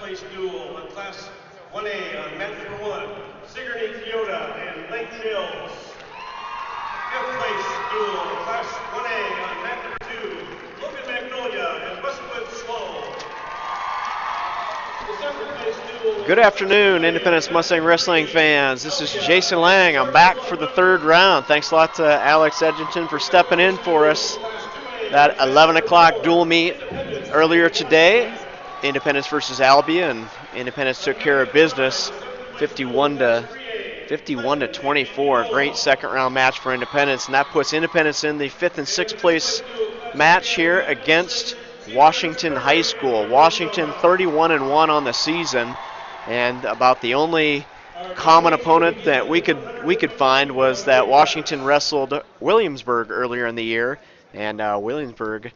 place duel on Class 1A on mat number 1, Sigourney Kyoto and Lake Mills. 5th place duel on Class 1A on mat number 2, Logan Magnolia and Westwood Slow. Good afternoon, Independence Mustang Wrestling fans. This is Jason Lang. I'm back for the 3rd round. Thanks a lot to Alex Edgerton for stepping in for us. That 11 o'clock dual meet earlier today, Independence versus Albia, and Independence took care of business, 51 to 24. Great second round match for Independence, and that puts Independence in the 5th and 6th place match here against Washington High School. Washington 31-1 on the season, and about the only common opponent that we could find was that Washington wrestled Williamsburg earlier in the year, and Williamsburg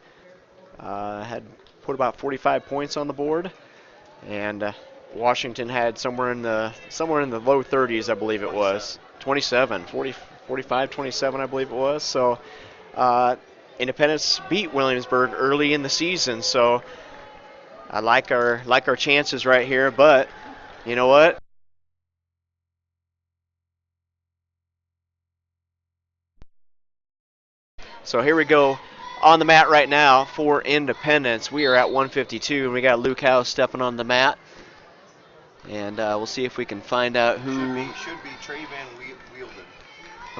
had put about 45 points on the board, and Washington had somewhere in the low 30s, I believe it was, 45, 27, I believe it was. So Independence beat Williamsburg early in the season, so I like our chances right here. But you know what? So here we go on the mat right now for Independence. We are at 152, and we got Luke House stepping on the mat, and we'll see if we can find out who. Should be Trey Van Wielden.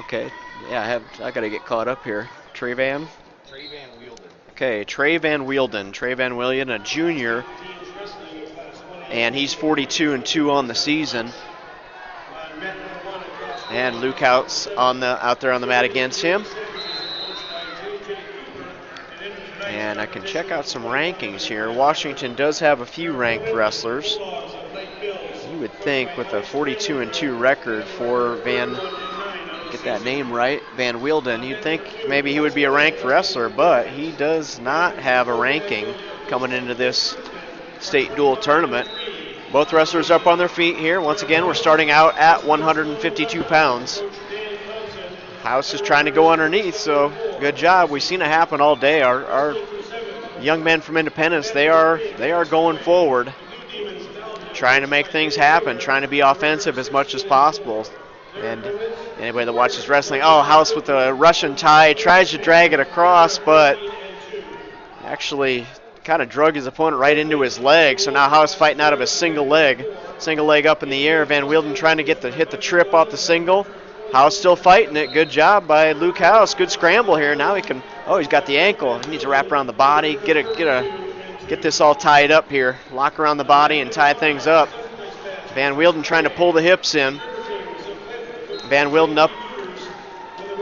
Okay, yeah, I got to get caught up here. Trey Van Wielden. Okay, Trey Van Wielden, a junior, and he's 42-2 on the season. And Luke House out there on the mat against him. And I can check out some rankings here. Washington does have a few ranked wrestlers. You would think with a 42-2 record for get that name right, Van Wielden, you'd think maybe he would be a ranked wrestler, but he does not have a ranking coming into this state dual tournament. Both wrestlers up on their feet here. Once again, we're starting out at 152 pounds. House is trying to go underneath, so good job. We've seen it happen all day. Our young men from Independence, they are going forward, trying to make things happen, trying to be offensive as much as possible. And anybody that watches wrestling, House with a Russian tie, tries to drag it across, but actually kind of drug his opponent right into his leg. So now House fighting out of a single leg up in the air. Van Wielden trying to hit the trip off the single. House still fighting it. Good job by Luke House. Good scramble here. Now he can. He's got the ankle. He needs to wrap around the body. Get this all tied up here. Lock around the body and tie things up. Van Wielden trying to pull the hips in. Van Wielden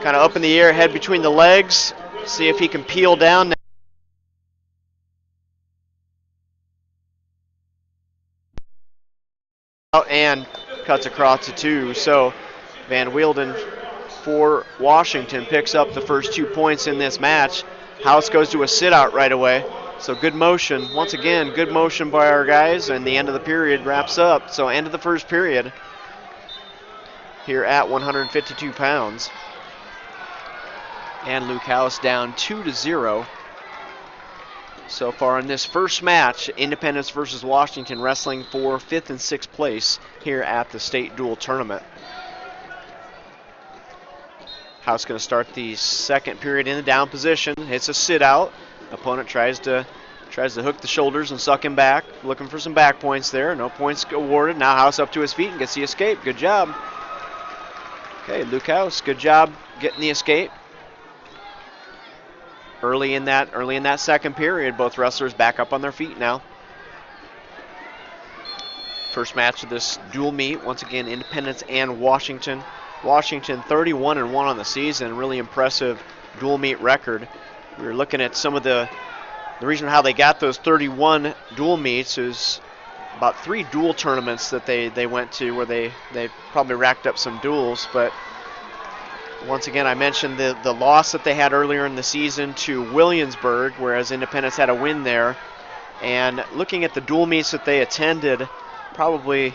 kind of up in the air, head between the legs. See if he can peel down. And cuts across to 2. So Van Wielden for Washington picks up the first 2 points in this match. House goes to a sit-out right away. So good motion. Once again, good motion by our guys, and the end of the period wraps up. So end of the first period here at 152 pounds. And Luke House down 2-0. So far in this first match, Independence versus Washington, wrestling for 5th and 6th place here at the state dual tournament. House going to start the second period in the down position. Hits a sit out. Opponent tries to hook the shoulders and suck him back. Looking for some back points there. No points awarded. Now House up to his feet and gets the escape. Good job. Okay, Luke House, good job getting the escape. Early in that second period, both wrestlers back up on their feet now. First match of this dual meet, once again, Independence and Washington. Washington 31-1 on the season, really impressive dual meet record. We were looking at some of the reason how they got those 31 dual meets is about 3 dual tournaments that they went to where they probably racked up some duels. But once again, I mentioned the loss that they had earlier in the season to Williamsburg, whereas Independence had a win there. And looking at the dual meets that they attended, probably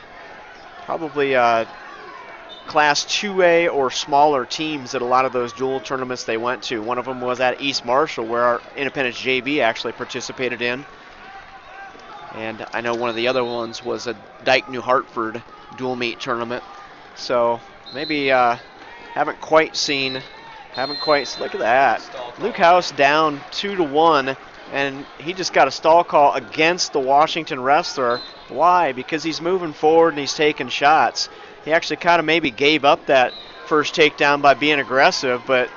Class 2A or smaller teams at a lot of those dual tournaments they went to. One of them was at East Marshall, where our Independence JV actually participated in. And I know one of the other ones was a Dyke New Hartford dual meet tournament. So maybe haven't quite, look at that. Luke House down 2-1, and he just got a stall call against the Washington wrestler. Why? Because he's moving forward and he's taking shots. He actually kind of maybe gave up that first takedown by being aggressive, but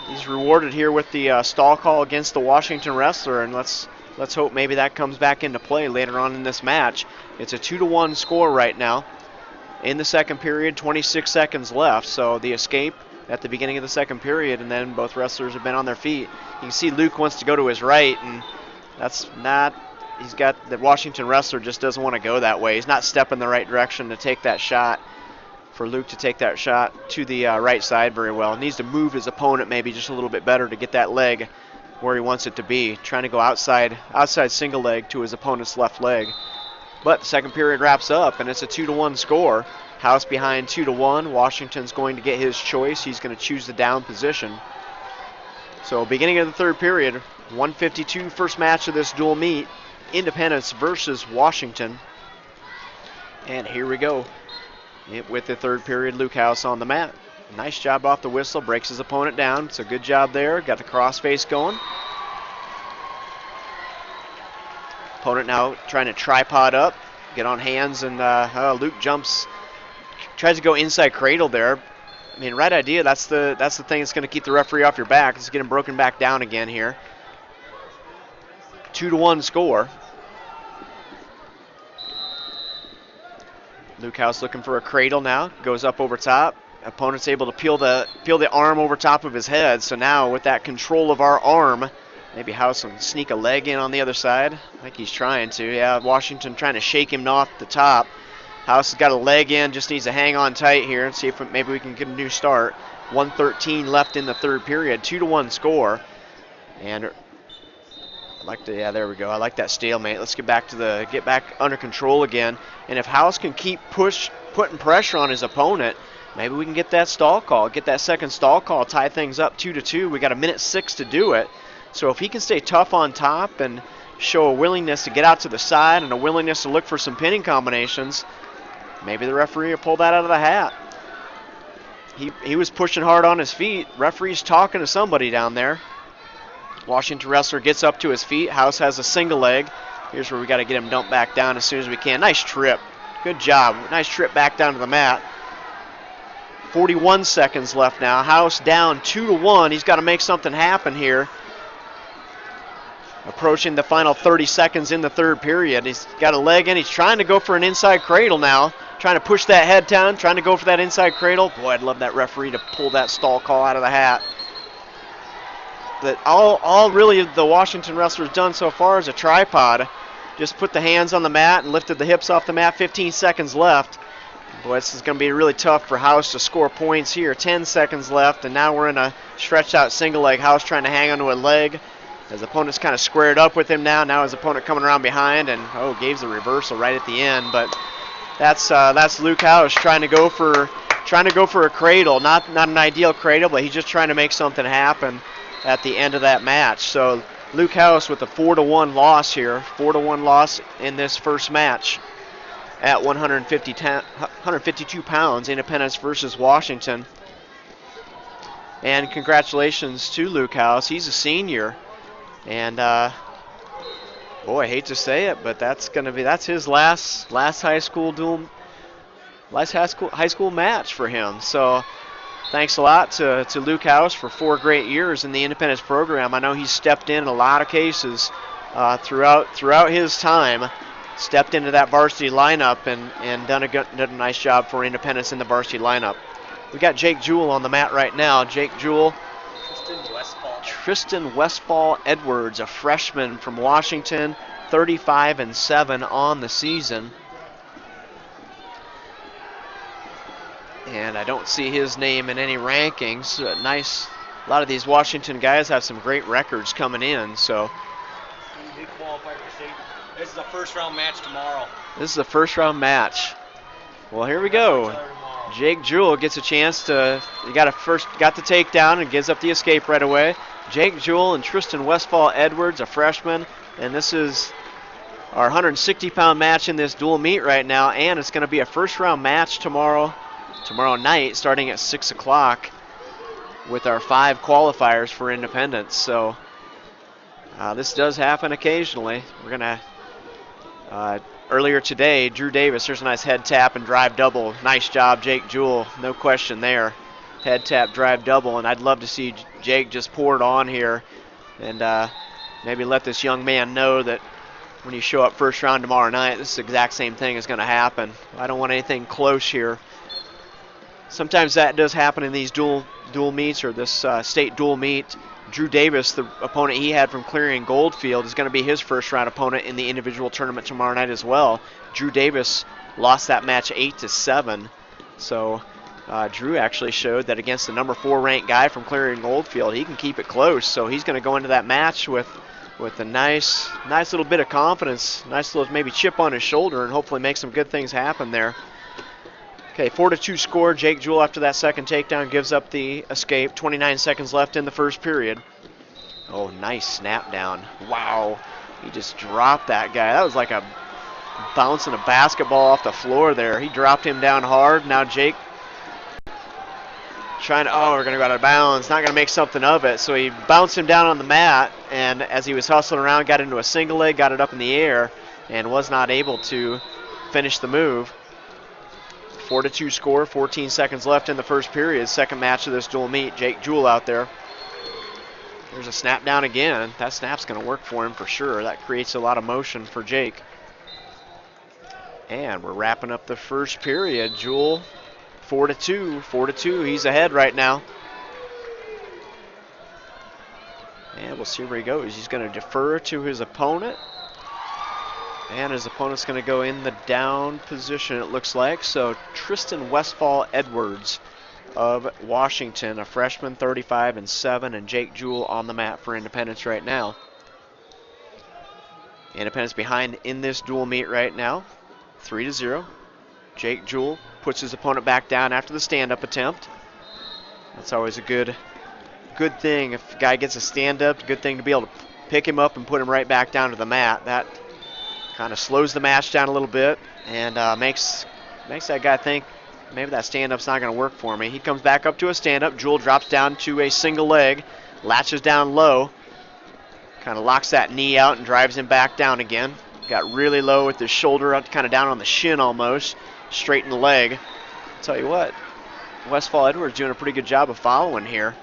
he's rewarded here with the stall call against the Washington wrestler, and let's hope maybe that comes back into play later on in this match. It's a 2-1 score right now. In the second period, 26 seconds left, so the escape at the beginning of the second period, and then both wrestlers have been on their feet. You can see Luke wants to go to his right, and that's not, the Washington wrestler just doesn't want to go that way. He's not stepping the right direction to take that shot, for Luke to take that shot to the right side very well. He needs to move his opponent maybe just a little bit better to get that leg where he wants it to be, trying to go outside single leg to his opponent's left leg. But the second period wraps up, and it's a 2-1 score. House behind 2-1. Washington's going to get his choice. He's going to choose the down position. So beginning of the third period, 152, first match of this dual meet. Independence versus Washington. And here we go. With the third period, Luke House on the mat. Nice job off the whistle, breaks his opponent down. It's a good job there. Got the crossface going. Opponent now trying to tripod up, get on hands, and Luke jumps, tries to go inside cradle there. I mean, right idea. That's the thing that's going to keep the referee off your back. It's getting broken back down again here. 2-1 score. Luke House looking for a cradle now. Goes up over top. Opponent's able to peel the arm over top of his head. So now with that control of our arm, maybe House will sneak a leg in on the other side. I think he's trying to. Yeah, Washington trying to shake him off the top. House has got a leg in, just needs to hang on tight here and see if maybe we can get a new start. 1:13 left in the third period, 2-1 score. And I like to, yeah, there we go. I like that stalemate. Let's get back under control again. And if House can keep putting pressure on his opponent, maybe we can get that stall call, get that second stall call, tie things up 2-2. We got a minute 6 to do it. So if he can stay tough on top and show a willingness to get out to the side and a willingness to look for some pinning combinations, maybe the referee will pull that out of the hat. He was pushing hard on his feet. Referee's talking to somebody down there. Washington wrestler gets up to his feet. House has a single leg. Here's where we got to get him dumped back down as soon as we can. Nice trip. Good job. Nice trip back down to the mat. 41 seconds left now. House down 2-1. He's got to make something happen here. Approaching the final 30 seconds in the third period. He's got a leg in. He's trying to go for an inside cradle now. Trying to push that head down. Trying to go for that inside cradle. Boy, I'd love that referee to pull that stall call out of the hat. But all really the Washington wrestler's done so far is a tripod. Just put the hands on the mat and lifted the hips off the mat. 15 seconds left. Boy, this is going to be really tough for House to score points here. 10 seconds left, and now we're in a stretched out single leg. House trying to hang onto a leg. His opponent's kind of squared up with him now. Now his opponent coming around behind and gave the reversal right at the end. But that's Luke House trying to go for a cradle. Not an ideal cradle, but he's just trying to make something happen at the end of that match. So Luke House with a 4-1 loss here. 4-1 loss in this first match at 152 pounds. Independence versus Washington. And congratulations to Luke House. He's a senior. And boy, I hate to say it, but that's his last high school match for him. So thanks a lot to Luke House for 4 great years in the Independence program. I know he's stepped in a lot of cases throughout his time. Stepped into that varsity lineup and done a nice job for Independence in the varsity lineup. We got Jake Jewell on the mat right now. Jake Jewell. Tristan Westfall Edwards, a freshman from Washington, 35-7 on the season. And I don't see his name in any rankings. Nice. A lot of these Washington guys have some great records coming in. So He qualified for state. This is a first-round match tomorrow. This is a first-round match. Well, here we go. Jake Jewell gets a chance to. He got the takedown and gives up the escape right away. Jake Jewell and Tristan Westfall Edwards, a freshman, and this is our 160-pound match in this dual meet right now, and it's going to be a first-round match tomorrow night, starting at 6 o'clock, with our 5 qualifiers for independence. So this does happen occasionally. We're going to, earlier today, Drew Davis, there's a nice head tap and drive double. Nice job, Jake Jewell, no question there. Head tap, drive double, and I'd love to see Jake just pour it on here and maybe let this young man know that when you show up first round tomorrow night, this is the exact same thing is going to happen. I don't want anything close here. Sometimes that does happen in these dual meets, or this state dual meet. Drew Davis, the opponent he had from Cleary Goldfield, is going to be his first round opponent in the individual tournament tomorrow night as well. Drew Davis lost that match 8-7. So Drew actually showed that against the number 4 ranked guy from Cleary Goldfield, he can keep it close. So he's going to go into that match with a nice little bit of confidence, nice little maybe chip on his shoulder, and hopefully make some good things happen there. Okay, 4-2 score. Jake Jewell, after that second takedown, gives up the escape. 29 seconds left in the first period. Oh, nice snap down. Wow, he just dropped that guy. That was like a bouncing a basketball off the floor there. He dropped him down hard. Now Jake trying to, we're going to go out of bounds. Not going to make something of it. So he bounced him down on the mat, and as he was hustling around, got into a single leg, got it up in the air, and was not able to finish the move. 4-2 score, 14 seconds left in the first period. Second match of this dual meet. Jake Jewell out there. There's a snap down again. That snap's going to work for him for sure. That creates a lot of motion for Jake. And we're wrapping up the first period. Jewell, 4-2. 4-2. He's ahead right now. And we'll see where he goes. He's going to defer to his opponent. And his opponent's going to go in the down position, it looks like. So Tristan Westfall Edwards of Washington, a freshman, 35-7, and Jake Jewell on the mat for Independence right now. Independence behind in this dual meet right now, 3-0. Jake Jewell puts his opponent back down after the stand-up attempt. That's always a good thing. If a guy gets a stand-up, good thing to be able to pick him up and put him right back down to the mat. That kind of slows the match down a little bit and makes that guy think maybe that stand-up's not going to work for me. He comes back up to a stand-up. Jewell drops down to a single leg, latches down low, kind of locks that knee out and drives him back down again. Got really low with his shoulder up, kind of down on the shin almost, straighten the leg. I'll tell you what, Westfall Edwards doing a pretty good job of following here.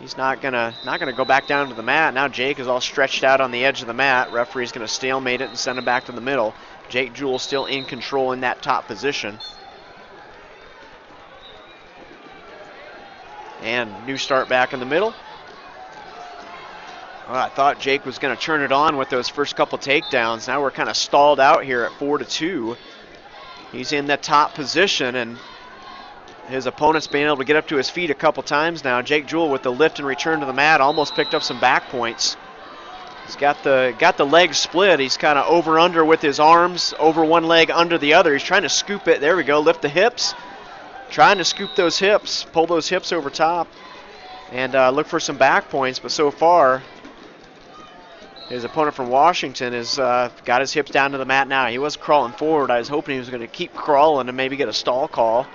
He's not gonna go back down to the mat. Now Jake is all stretched out on the edge of the mat. Referee's gonna stalemate it and send him back to the middle. Jake Jewell still in control in that top position. And new start back in the middle. Well, I thought Jake was gonna turn it on with those first couple takedowns. Now we're kind of stalled out here at 4-2. He's in that top position, and his opponent's been able to get up to his feet a couple times now. Jake Jewell with the lift and return to the mat almost picked up some back points. He's got the legs split. He's kind of over-under with his arms, over one leg, under the other. He's trying to scoop it. There we go. Lift the hips. Trying to scoop those hips, pull those hips over top, and look for some back points. But so far, his opponent from Washington has got his hips down to the mat now. He was crawling forward. I was hoping he was going to keep crawling and maybe get a stall call.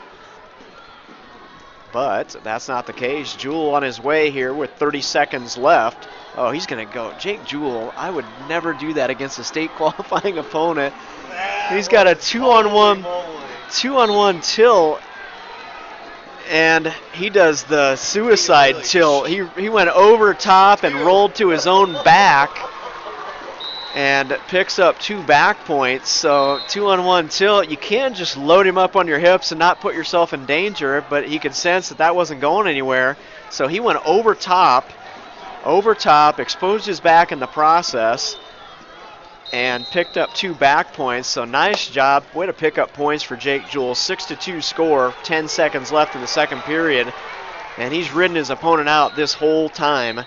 But that's not the case. Jewell on his way here with 30 seconds left. Oh, he's going to go. Jake Jewell, I would never do that against a state qualifying opponent. He's got a two-on-one tilt, and he does the suicide tilt. He went over top and rolled to his own back and picks up 2 back points. So 2-on-1 tilt. You can just load him up on your hips and not put yourself in danger, but he could sense that wasn't going anywhere. So he went over top, exposed his back in the process, and picked up 2 back points. So nice job. Way to pick up points for Jake Jewell. 6-2 score, 10 seconds left in the second period. And he's ridden his opponent out this whole time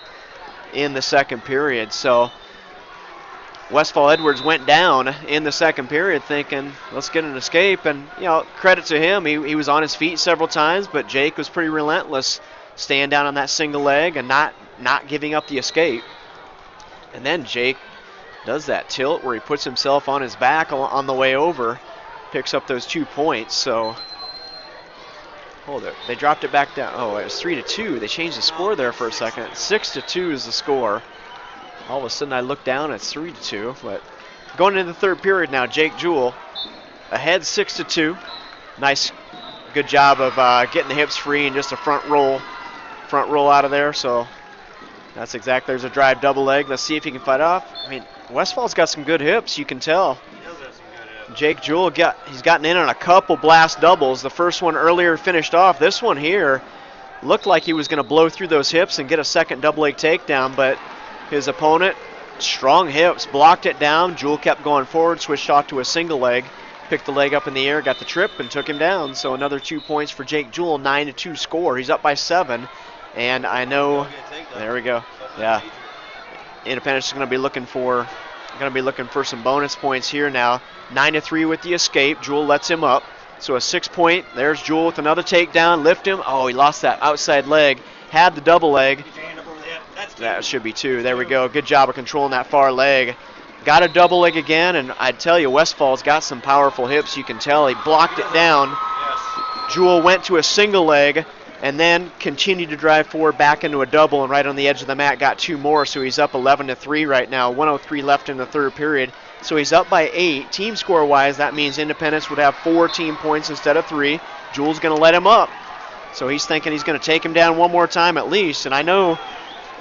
in the second period. So Westfall Edwards went down in the second period thinking, let's get an escape. And, credit to him. He was on his feet several times, but Jake was pretty relentless, staying down on that single leg and not giving up the escape. And then Jake does that tilt where he puts himself on his back on the way over, picks up those 2 points. So, they dropped it back down. Oh, it was 3-2. They changed the score there for a second. 6-2 is the score. All of a sudden I look down, it's 3-2. But going into the third period now, Jake Jewell ahead 6-2. Nice, good job of getting the hips free and just a front roll out of there. So that's exactly, there's a drive double leg. Let's see if he can fight off. I mean, Westfall's got some good hips, you can tell. Jake Jewell, he's gotten in on a couple blast doubles. The first one earlier finished off. This one here looked like he was going to blow through those hips and get a second double leg takedown, but his opponent, strong hips, blocked it down. Jewell kept going forward, switched off to a single leg, picked the leg up in the air, got the trip, and took him down. So another 2 points for Jake Jewell, 9-2 score. He's up by 7, and I know, there we go. Yeah, Independence is going to be looking for some bonus points here now. 9-3 with the escape. Jewell lets him up. So a 6 point. There's Jewell with another takedown. Lift him. Oh, he lost that outside leg. Had the double leg. That should be 2. There we go. Good job of controlling that far leg. Got a double leg again, and I tell you, Westfall's got some powerful hips. You can tell he blocked it down. Jewell went to a single leg and then continued to drive forward back into a double, and right on the edge of the mat got 2 more, so he's up 11-3 right now. 103 left in the third period. So he's up by 8. Team score-wise, that means Independence would have 4 team points instead of 3. Jewell's going to let him up. So he's thinking he's going to take him down one more time at least. And I know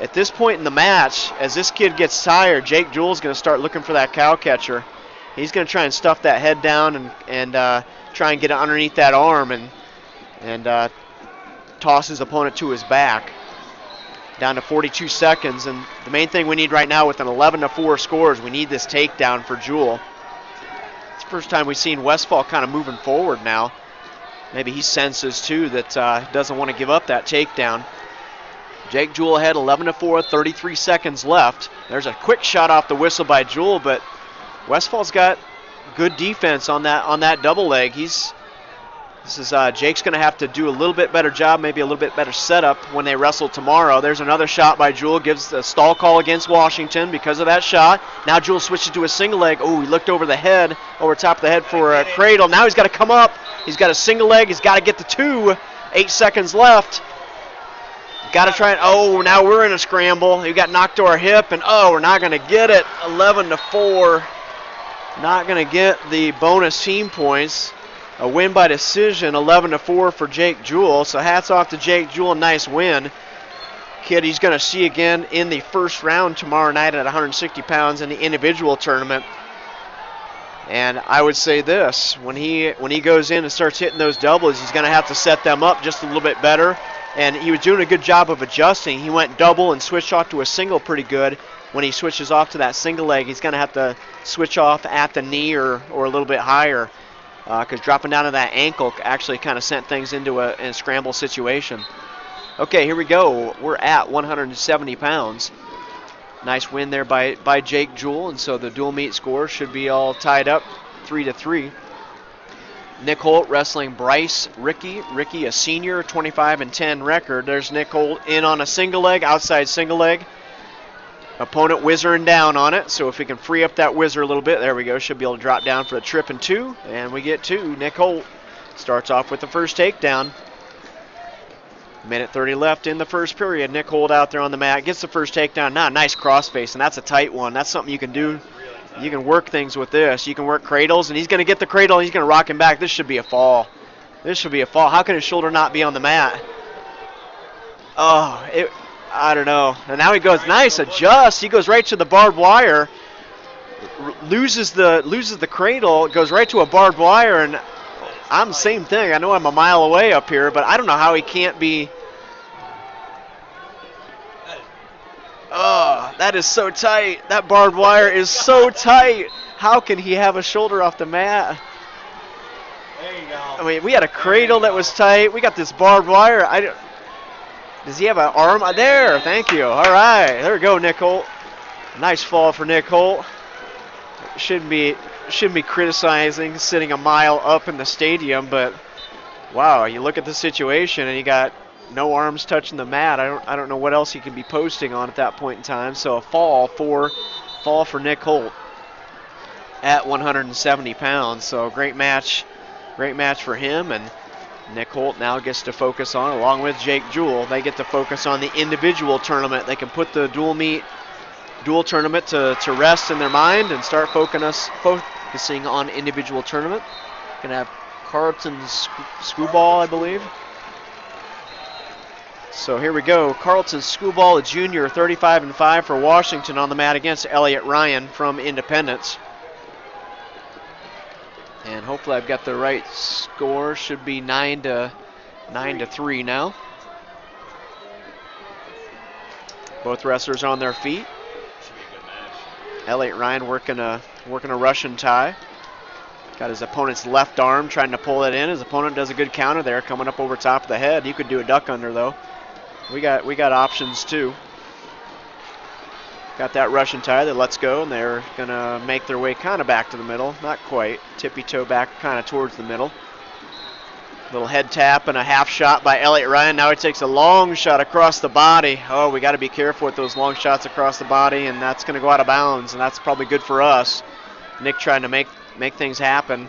at this point in the match, as this kid gets tired, Jake Jewell's going to start looking for that cow catcher. He's going to try and stuff that head down and try and get it underneath that arm and toss his opponent to his back. Down to 42 seconds, and the main thing we need right now with an 11-4 score is we need this takedown for Jewell. It's the first time we've seen Westfall kind of moving forward now. Maybe he senses too that doesn't want to give up that takedown. Jake Jewell ahead 11-4, 33 seconds left. There's a quick shot off the whistle by Jewell, but Westfall's got good defense on that double leg. Jake's going to have to do a little bit better job, maybe a little bit better setup when they wrestle tomorrow. There's another shot by Jewell, gives a stall call against Washington because of that shot. Now Jewell switches to a single leg. Oh, he looked over top of the head for a cradle. Now he's got to come up. He's got a single leg. He's got to get the 2. 8 seconds left. Got to try it. Now we're in a scramble. He got knocked to our hip, and we're not going to get it. 11-4. Not going to get the bonus team points. A win by decision, 11-4 for Jake Jewell. So hats off to Jake Jewell, nice win. Kid he's going to see again in the first round tomorrow night at 160 pounds in the individual tournament. And I would say this, when he goes in and starts hitting those doubles, he's going to have to set them up just a little bit better. And he was doing a good job of adjusting. He went double and switched off to a single pretty good. When he switches off to that single leg, he's going to have to switch off at the knee or a little bit higher. Because dropping down to that ankle actually kind of sent things into a scramble situation. Okay, here we go. We're at 170 pounds. Nice win there by Jake Jewell, and so the dual meet score should be all tied up 3-3. Nick Holt wrestling Bryce Ricky. Ricky, a senior, 25-10 record. There's Nick Holt in on a single leg, outside single leg. Opponent whizzering down on it, so if we can free up that whizzer a little bit, there we go, should be able to drop down for a trip and 2, and we get 2. Nick Holt starts off with the first takedown. Minute 30 left in the first period. Nick Holt out there on the mat, gets the first takedown. Now, nice crossface, and that's a tight one. That's something you can do. You can work things with this. You can work cradles, and he's going to get the cradle, and he's going to rock him back. This should be a fall. This should be a fall. How can his shoulder not be on the mat? I don't know. And now he goes, nice adjust. He goes right to the barbed wire, loses the cradle, goes right to a barbed wire, and I'm the same thing. I know I'm a mile away up here, but I don't know how he can't be. That is so tight. That barbed wire is so tight. How can he have a shoulder off the mat? There you go. I mean, we had a cradle that was tight. We got this barbed wire. Does he have an arm? There, thank you. All right, there we go, Nick Holt. Nice fall for Nick Holt. Shouldn't be criticizing sitting a mile up in the stadium, but wow, you look at the situation and you got no arms touching the mat. I don't know what else he can be posting on at that point in time. So a fall for fall for Nick Holt at 170 pounds. So great match for him. And Nick Holt now gets to focus on, along with Jake Jewell, they get to focus on the individual tournament. They can put the dual tournament to rest in their mind and start focusing on individual tournament. Gonna have Carlton's Screwball, I believe. So here we go. Carlton Screwball, a junior, 35-5 for Washington on the mat against Elliott Ryan from Independence. And hopefully I've got the right score. Should be 9-3 now. Both wrestlers on their feet. Should be a good match. Elliott Ryan working a Russian tie. Got his opponent's left arm trying to pull it in. His opponent does a good counter there, coming up over top of the head. You could do a duck under though. We got options too. Got that Russian tie that lets go, and they're gonna make their way kind of back to the middle. Not quite. Tippy toe back kind of towards the middle. Little head tap and a half shot by Elliott Ryan. Now he takes a long shot across the body. Oh, we got to be careful with those long shots across the body, and that's going to go out of bounds, and that's probably good for us. Nick trying to make things happen.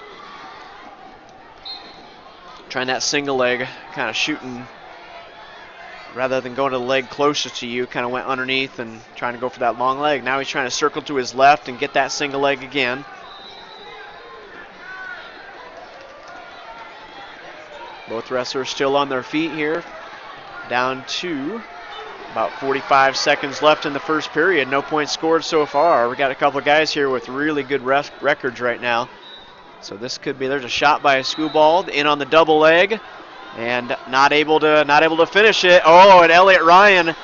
Trying that single leg, kind of shooting. Rather than going to the leg closest to you, kind of went underneath and trying to go for that long leg. Now he's trying to circle to his left and get that single leg again. Both wrestlers still on their feet here. Down to about 45 seconds left in the first period. No points scored so far. We got a couple of guys here with really good records right now. So this could be, there's a shot by a Screwball in on the double leg. And not able to finish it. Oh, and Elliott Ryan,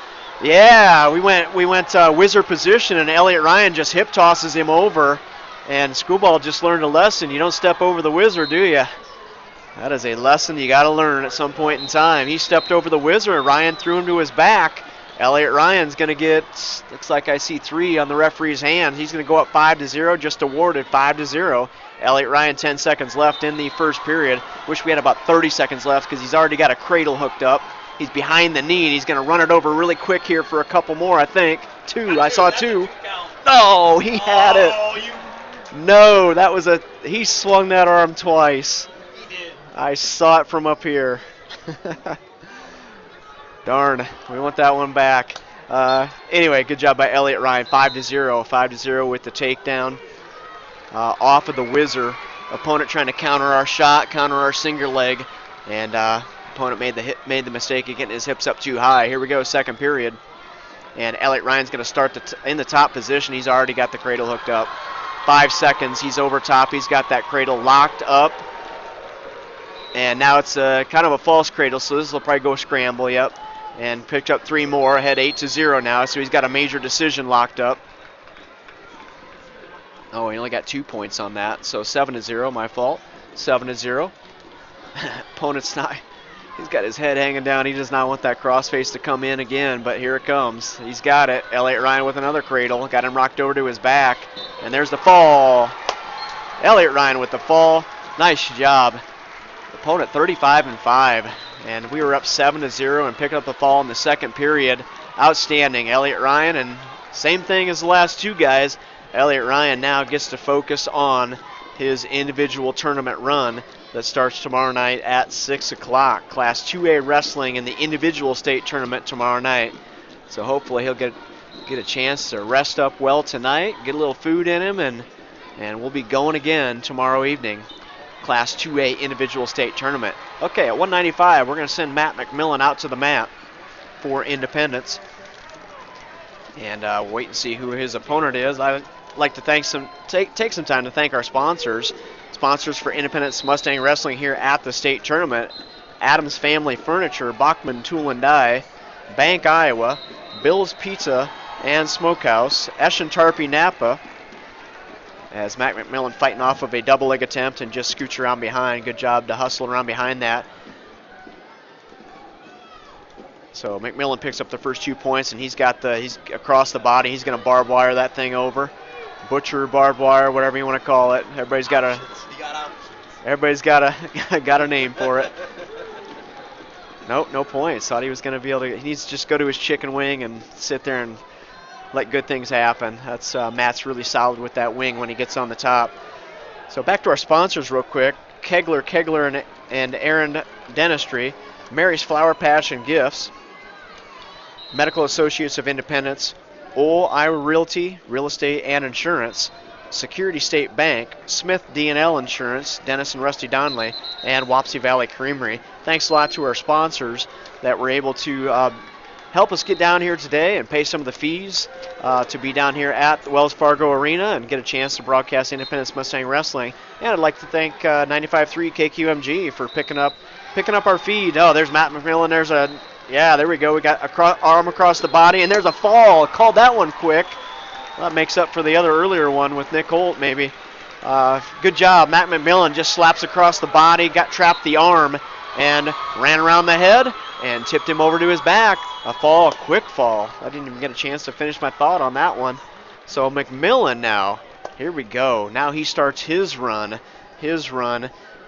yeah, we went wizard position, and Elliott Ryan just hip tosses him over. And Screwball just learned a lesson. You don't step over the wizard, do you? That is a lesson you got to learn at some point in time. He stepped over the wizard, and Ryan threw him to his back. Elliott Ryan's going to get, looks like I see 3 on the referee's hand. He's going to go up 5-0, just awarded 5-0. Elliott Ryan, 10 seconds left in the first period. Wish we had about 30 seconds left because he's already got a cradle hooked up. He's behind the knee, and he's going to run it over really quick here for a couple more, I think. 2, I saw 2. No, he had it. No, that was he swung that arm twice. He did. I saw it from up here. Darn, we want that one back. Anyway, good job by Elliott Ryan, 5-0. 5-0 with the takedown. Off of the whizzer. Opponent trying to counter our shot, counter our single leg, and opponent made the mistake of getting his hips up too high. Here we go, second period, and Elliott Ryan's going to start in the top position. He's already got the cradle hooked up. 5 seconds, he's over top. He's got that cradle locked up, and now it's kind of a false cradle, so this will probably go scramble. Yep, and picked up 3 more, ahead 8-0 now. So he's got a major decision locked up. Oh, he only got 2 points on that, so 7-0, my fault. 7-0. Opponent's not, he's got his head hanging down. He does not want that crossface to come in again, but here it comes. He's got it. Elliott Ryan with another cradle. Got him rocked over to his back, and there's the fall. Elliott Ryan with the fall. Nice job. Opponent 35-5, and we were up 7-0 and picked up the fall in the second period. Outstanding, Elliott Ryan, and same thing as the last 2 guys. Elliott Ryan now gets to focus on his individual tournament run that starts tomorrow night at 6 o'clock. Class 2A wrestling in the individual state tournament tomorrow night. So hopefully he'll get a chance to rest up well tonight, get a little food in him, and we'll be going again tomorrow evening. Class 2A individual state tournament. Okay, at 195, we're going to send Matt McMillan out to the mat for Independence. And wait and see who his opponent is. I'd like to take some time to thank our sponsors. Sponsors for Independence Mustang Wrestling here at the state tournament: Adams Family Furniture, Bachman Tool and Die, Bank Iowa, Bill's Pizza and Smokehouse, Eschen Tarpey Napa. As Matt McMillan fighting off of a double leg attempt and just scoots around behind. Good job to hustle around behind that. So McMillan picks up the first 2 points, and he's across the body. He's going to barbed wire that thing over. Butcher, barbed wire, whatever you want to call it. Everybody's got a name for it. Nope, no points. Thought he was going to be able to. He needs to just go to his chicken wing and sit there and let good things happen. That's Matt's really solid with that wing when he gets on the top. So back to our sponsors real quick. Kegler and Aaron Dentistry, Mary's Flower Patch and Gifts, Medical Associates of Independence, Ole Iowa Realty, Real Estate and Insurance, Security State Bank, Smith D&L Insurance, Dennis and Rusty Donley, and Wapsie Valley Creamery. Thanks a lot to our sponsors that were able to help us get down here today and pay some of the fees to be down here at the Wells Fargo Arena and get a chance to broadcast Independence Mustang Wrestling. And I'd like to thank 95.3 KQMG for picking up our feed. Oh, there's Matt McMillan. There we go. We got arm across the body, and there's a fall. Called that one quick. Well, that makes up for the other earlier one with Nick Holt, maybe. Good job. Matt McMillan just slaps across the body, got trapped the arm, and ran around the head and tipped him over to his back. A fall, a quick fall. I didn't even get a chance to finish my thought on that one. So McMillan now, here we go. Now he starts his run.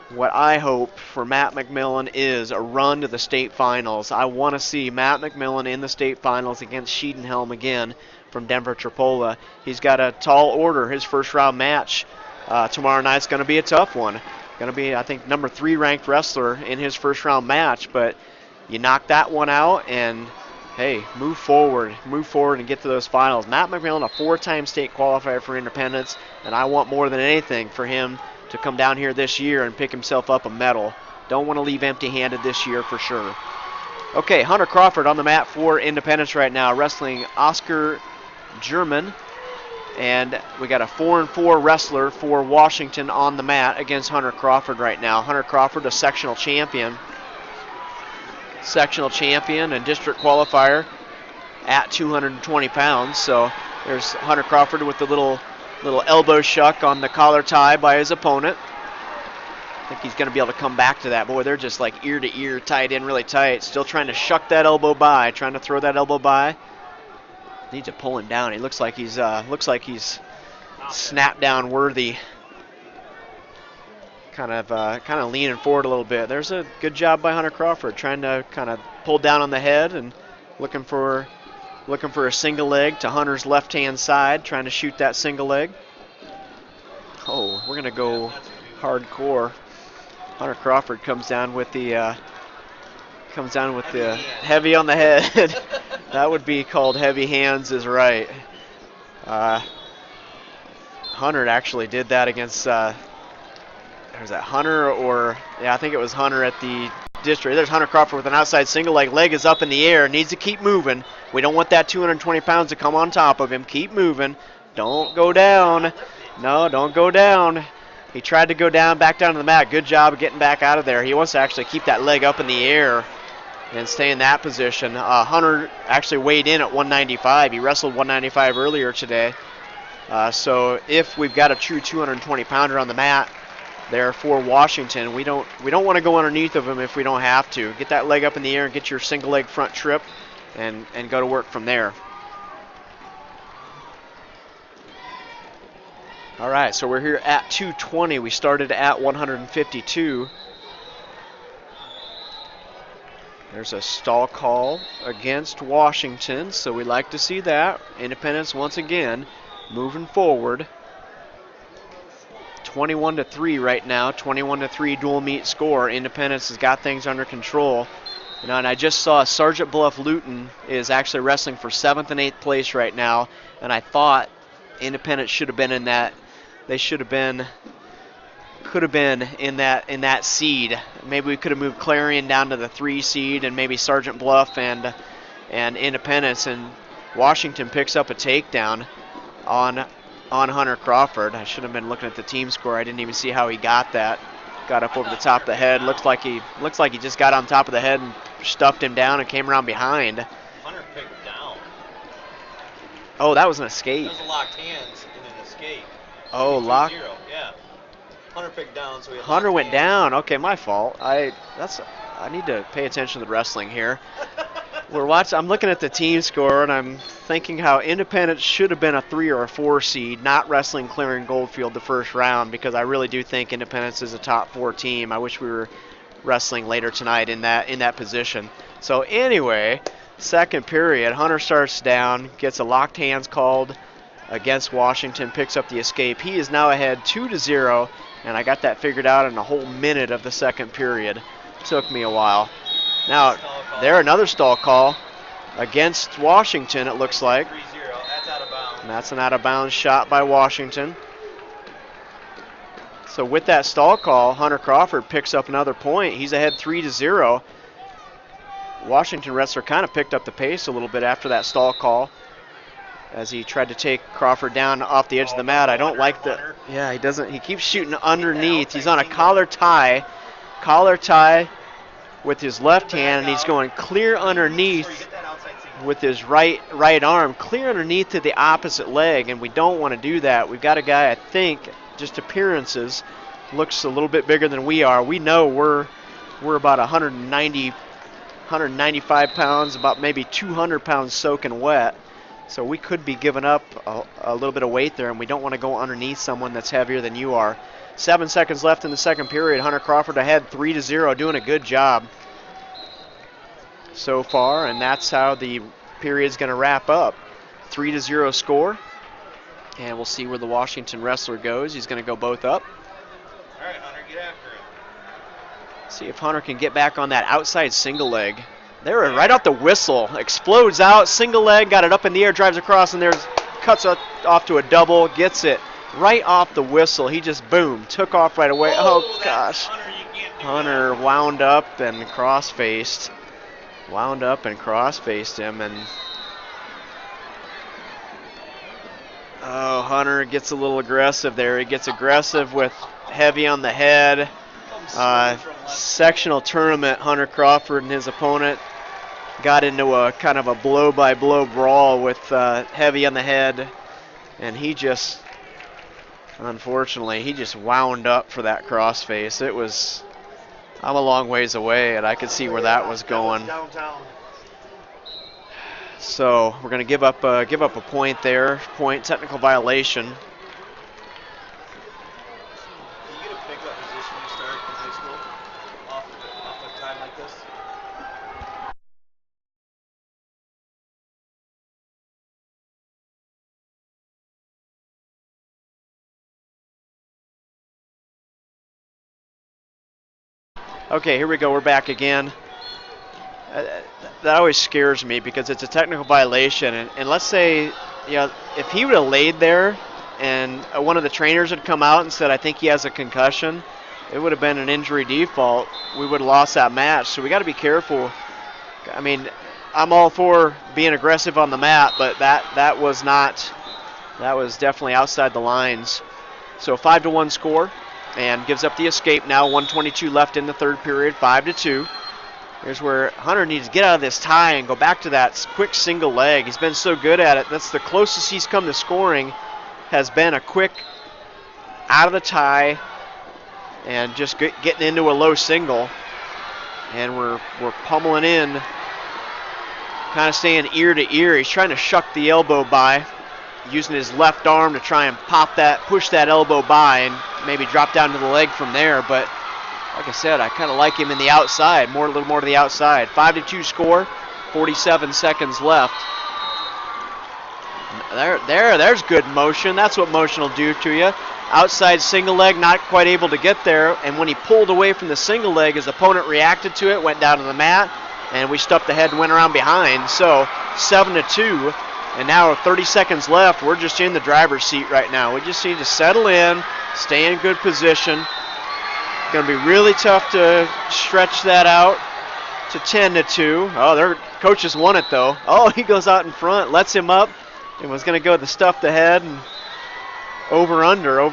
What I hope for Matt McMillan is a run to the state finals. I want to see Matt McMillan in the state finals against Sheedenhelm again from Denver Tripola. He's got a tall order. His first round match tomorrow night's going to be a tough one. Going to be, I think, number 3 ranked wrestler in his first round match, but you knock that one out and, hey, move forward and get to those finals. Matt McMillan, a 4-time state qualifier for Independence, and I want more than anything for him to come down here this year and pick himself up a medal. Don't want to leave empty-handed this year for sure. Okay, Hunter Crawford on the mat for Independence right now, wrestling Oscar German. And we got a 4-4 wrestler for Washington on the mat against Hunter Crawford right now. Hunter Crawford, a sectional champion and district qualifier at 220 pounds. So there's Hunter Crawford with the little elbow shuck on the collar tie by his opponent. I think he's going to be able to come back to that. Boy, they're just like ear to ear, tied in really tight. Still trying to shuck that elbow by, trying to throw that elbow by. Needs to pull him down. He looks like he's snap down worthy. Kind of leaning forward a little bit. There's a good job by Hunter Crawford, trying to kind of pull down on the head and looking for a single leg to Hunter's left-hand side, trying to shoot that single leg. Oh, we're gonna go hardcore. Hunter Crawford comes down with the heavy on the head. That would be called heavy hands, is right. Hunter actually did that against. Was that Hunter or I think it was Hunter at the district. There's Hunter Crawford with an outside single leg. Leg is up in the air. Needs to keep moving. We don't want that 220 pounds to come on top of him. Keep moving. Don't go down. No, don't go down. He tried to go down, back down to the mat. Good job of getting back out of there. He wants to actually keep that leg up in the air and stay in that position. Hunter actually weighed in at 195. He wrestled 195 earlier today. So if we've got a true 220 pounder on the mat there for Washington, we don't want to go underneath of him if we don't have to. Get that leg up in the air and get your single leg front trip and go to work from there. All right, so we're here at 220. We started at 152. There's a stall call against Washington, so we like to see that. Independence once again moving forward. 21-3 right now. 21-3 dual meet score. Independence has got things under control. And I just saw Sergeant Bluff Luton is actually wrestling for 7th and 8th place right now, and I thought Independence should have been in that. They could have been in that seed. Maybe we could have moved Clarion down to the 3 seed, and maybe Sergeant Bluff and Independence, and Washington picks up a takedown on Hunter Crawford. I should have been looking at the team score. I didn't even see how he got that. Got up over the top of the head. Looks like he just got on top of the head and stuffed him down and came around behind. Hunter picked down. Oh, that was an escape. That was a locked hands and an escape. Oh, lock. Yeah. Hunter picked down, so Hunter went down. Okay, my fault. I need to pay attention to the wrestling here. I'm looking at the team score, and I'm thinking how Independence should have been a 3 or a 4 seed, not wrestling Clarion Goldfield the first round, because I really do think Independence is a top 4 team. I wish we were wrestling later tonight in that position. So anyway, second period. Hunter starts down, gets a locked hands called against Washington, picks up the escape. He is now ahead 2-0, and I got that figured out in a whole minute of the second period. Took me a while. Now, there another stall call against Washington, it looks like. 3-0. That's out of bounds. And that's an out-of-bounds shot by Washington. So with that stall call, Hunter Crawford picks up another point. He's ahead 3-0. Washington wrestler kind of picked up the pace a little bit after that stall call as he tried to take Crawford down off the edge of the mat. I don't like the, yeah, he doesn't, he keeps shooting underneath. He's on a collar tie with his left hand, and he's going clear underneath with his right arm, clear underneath to the opposite leg, and we don't want to do that. We've got a guy, I think, just appearances, looks a little bit bigger than we are. We know we're about 195 pounds, about maybe 200 pounds soaking wet. So we could be giving up a little bit of weight there, and we don't want to go underneath someone that's heavier than you are. 7 seconds left in the second period. Hunter Crawford ahead 3-0, doing a good job so far, and that's how the period's going to wrap up. 3-0 score, and we'll see where the Washington wrestler goes. He's going to go both up. All right, Hunter, get after it. See if Hunter can get back on that outside single leg. There, right off the whistle, explodes out, single leg, got it up in the air, drives across, and there's cuts off to a double, gets it right off the whistle. He just, boom, took off right away. Oh gosh. Hunter wound up and cross-faced him, and oh, Hunter gets a little aggressive there. He gets aggressive with heavy on the head. Sectional tournament, Hunter Crawford and his opponent got into a kind of a blow-by-blow brawl with heavy on the head, and he just, unfortunately, he just wound up for that crossface. It was, I'm a long ways away, and I could see where that was going. So we're going to give up a point there, technical violation. Do you get a pickup position when you start in high school off a time like this? Okay, here we go. We're back again. That always scares me because it's a technical violation. And let's say, you know, if he would have laid there and one of the trainers had come out and said, I think he has a concussion, it would have been an injury default. We would have lost that match. So we got to be careful. I mean, I'm all for being aggressive on the mat, but that was definitely outside the lines. So 5-1 score. And gives up the escape now. 1:22 left in the third period, 5-2. Here's where Hunter needs to get out of this tie and go back to that quick single leg. He's been so good at it. That's the closest he's come to scoring, has been a quick out of the tie and just getting into a low single. And we're pummeling in, kind of staying ear to ear. He's trying to shuck the elbow by, using his left arm to try and push that elbow by and maybe drop down to the leg from there. But like I said, I kind of like him in the outside, a little more to the outside. 5-2 score, 47 seconds left. There's good motion. That's what motion will do to you. Outside single leg, not quite able to get there. And when he pulled away from the single leg, his opponent reacted to it, went down to the mat, and we stuffed the head and went around behind. So 7-2. And now 30 seconds left. We're just in the driver's seat right now. We just need to settle in, stay in good position. It's going to be really tough to stretch that out to 10-2. Oh, their coaches won it though. Oh, he goes out in front, lets him up, and was going to go to stuff the head and over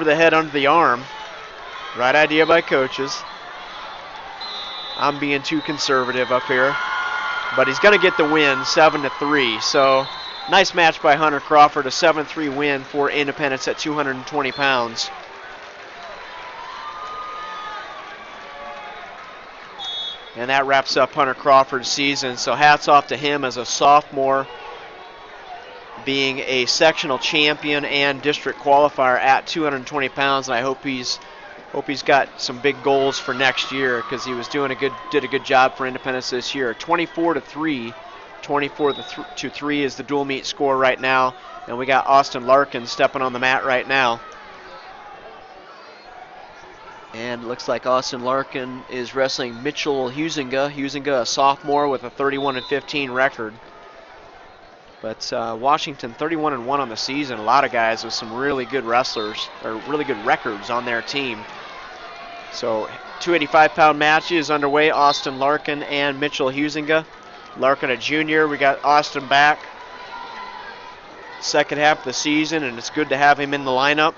the head, under the arm. Right idea by coaches. I'm being too conservative up here, but he's going to get the win, 7-3. So. Nice match by Hunter Crawford, a 7-3 win for Independence at 220 pounds. And that wraps up Hunter Crawford's season. So hats off to him as a sophomore, being a sectional champion and district qualifier at 220 pounds. And I hope he's got some big goals for next year, because he was did a good job for Independence this year. 24-3. 24-3 is the dual meet score right now. And we got Austin Larkin stepping on the mat right now. And looks like Austin Larkin is wrestling Mitchell Huizinga. Huizinga, a sophomore with a 31-15 record. But Washington 31-1 on the season. A lot of guys with some really good wrestlers, or really good records on their team. So 285-pound match is underway. Austin Larkin and Mitchell Huizinga. Larkin a junior. We got Austin back second half of the season, and it's good to have him in the lineup.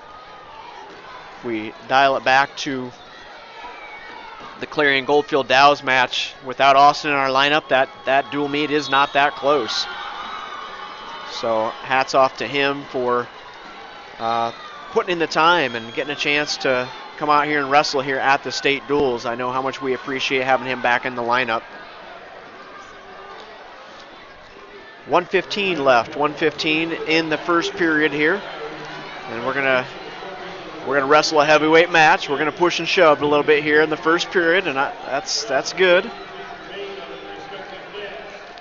We dial it back to the Clarion Goldfield Dows match. Without Austin in our lineup, that dual meet is not that close. So hats off to him for putting in the time and getting a chance to come out here and wrestle here at the state duels. I know how much we appreciate having him back in the lineup. 1:15 left, 1:15 in the first period here. And we're gonna wrestle a heavyweight match. We're gonna push and shove a little bit here in the first period, and that's good.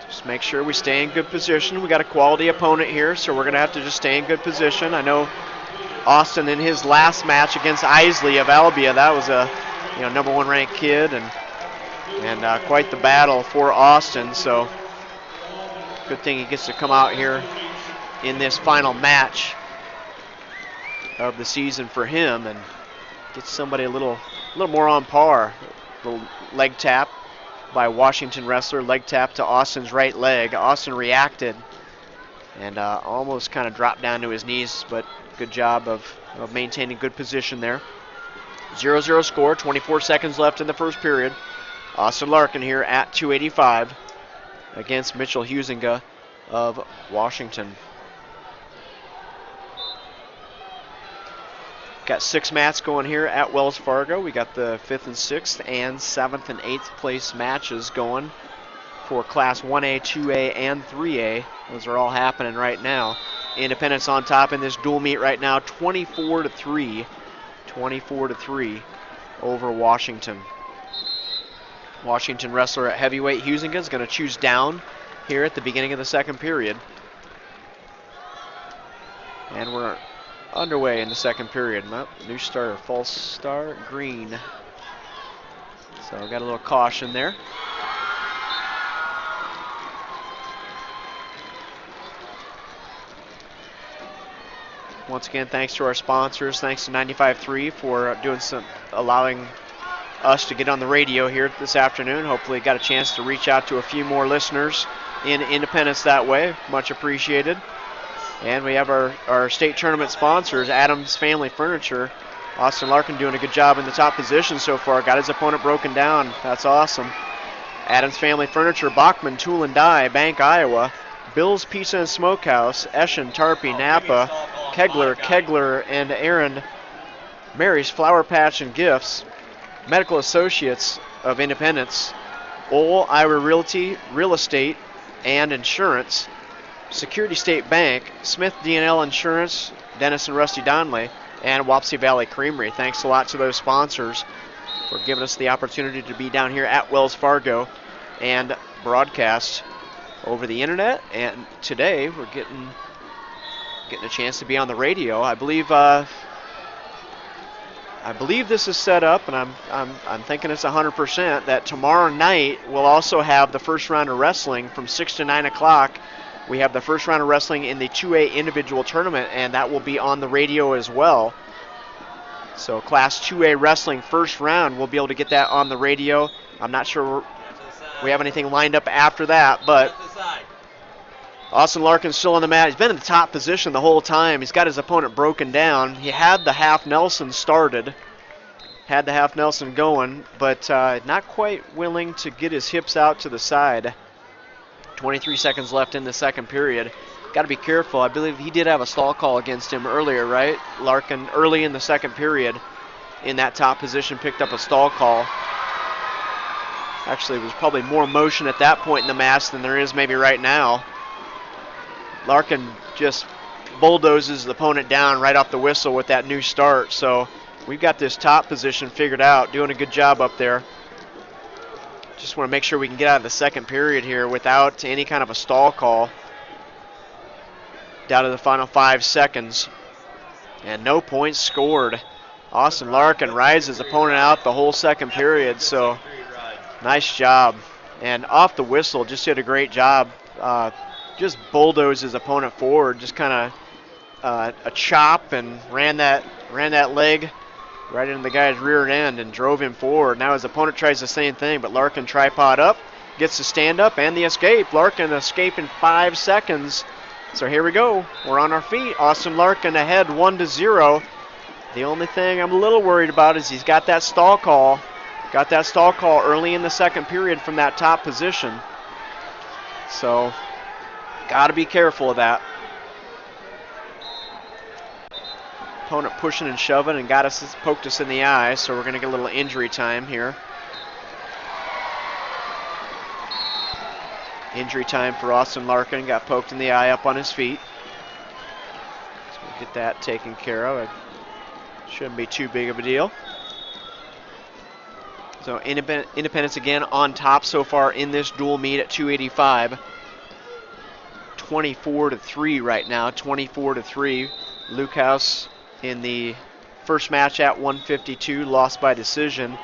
Just make sure we stay in good position. We got a quality opponent here, so we're gonna have to just stay in good position. I know Austin in his last match against Isley of Albia, that was a #1 ranked kid, and quite the battle for Austin. So good thing he gets to come out here in this final match of the season for him and get somebody a little more on par. Little leg tap by Washington wrestler, leg tap to Austin's right leg. Austin reacted and almost kind of dropped down to his knees, but good job of maintaining good position there. 0-0 score, 24 seconds left in the first period. Austin Larkin here at 285 against Mitchell Huizinga of Washington. Got 6 mats going here at Wells Fargo. We got the 5th and 6th and 7th and 8th place matches going for Class 1A, 2A, and 3A. Those are all happening right now. Independence on top in this dual meet right now, 24-3. 24-3 over Washington. Washington wrestler at heavyweight Huizinga is going to choose down here at the beginning of the second period. And we're underway in the second period. New starter, false start, green. So got a little caution there. Once again, thanks to our sponsors. Thanks to 95.3 for allowing us to get on the radio here this afternoon. Hopefully got a chance to reach out to a few more listeners in Independence that way. Much appreciated. And we have our state tournament sponsors, Adams Family Furniture. Austin Larkin doing a good job in the top position so far. Got his opponent broken down. That's awesome. Adams Family Furniture, Bachman Tool and Die, Bank, Iowa. Bill's Pizza and Smokehouse, Eschen, Tarpey, Napa, Kegler, and Aaron. Mary's Flower Patch and Gifts. Medical Associates of Independence. Ole Ira Realty, Real Estate and Insurance. Security State Bank, Smith D&L Insurance, Dennis and Rusty Donley, and Wapsie Valley Creamery. Thanks a lot to those sponsors for giving us the opportunity to be down here at Wells Fargo and broadcast over the internet. And today we're getting a chance to be on the radio. I believe this is set up, and I'm thinking it's 100% that tomorrow night we'll also have the first round of wrestling from 6 to 9 o'clock. We have the first round of wrestling in the 2A individual tournament, and that will be on the radio as well. So Class 2A wrestling first round, we'll be able to get that on the radio. I'm not sure we have anything lined up after that, but Austin Larkin's still on the mat. He's been in the top position the whole time. He's got his opponent broken down. He had the half Nelson started, had the half Nelson going, but not quite willing to get his hips out to the side. 23 seconds left in the second period. Got to be careful. I believe he did have a stall call against him earlier, right? Larkin, early in the second period, in that top position, picked up a stall call. Actually, it was probably more motion at that point in the match than there is maybe right now. Larkin just bulldozes the opponent down right off the whistle with that new start. So we've got this top position figured out, doing a good job up there. Just want to make sure we can get out of the second period here without any kind of a stall call. Down to the final 5 seconds. And no points scored. Austin Larkin rides his opponent out the whole second period, so nice job. And off the whistle, just did a great job. Just bulldozed his opponent forward, just kind of a chop, and ran that leg right into the guy's rear end and drove him forward. Now his opponent tries the same thing, but Larkin tripod up, gets the stand up and the escape. Larkin escape in 5 seconds. So here we go. We're on our feet. Austin Larkin ahead 1-0. The only thing I'm a little worried about is he's got that stall call. Got that stall call early in the second period from that top position. So got to be careful of that. Opponent pushing and shoving and poked us in the eye, so we're going to get a little injury time here. Injury time for Austin Larkin. Got poked in the eye up on his feet. So we'll get that taken care of. It shouldn't be too big of a deal. So Independence again on top so far in this dual meet at 285. 24-3 right now. 24-3. Luke House in the first match at 152, lost by decision.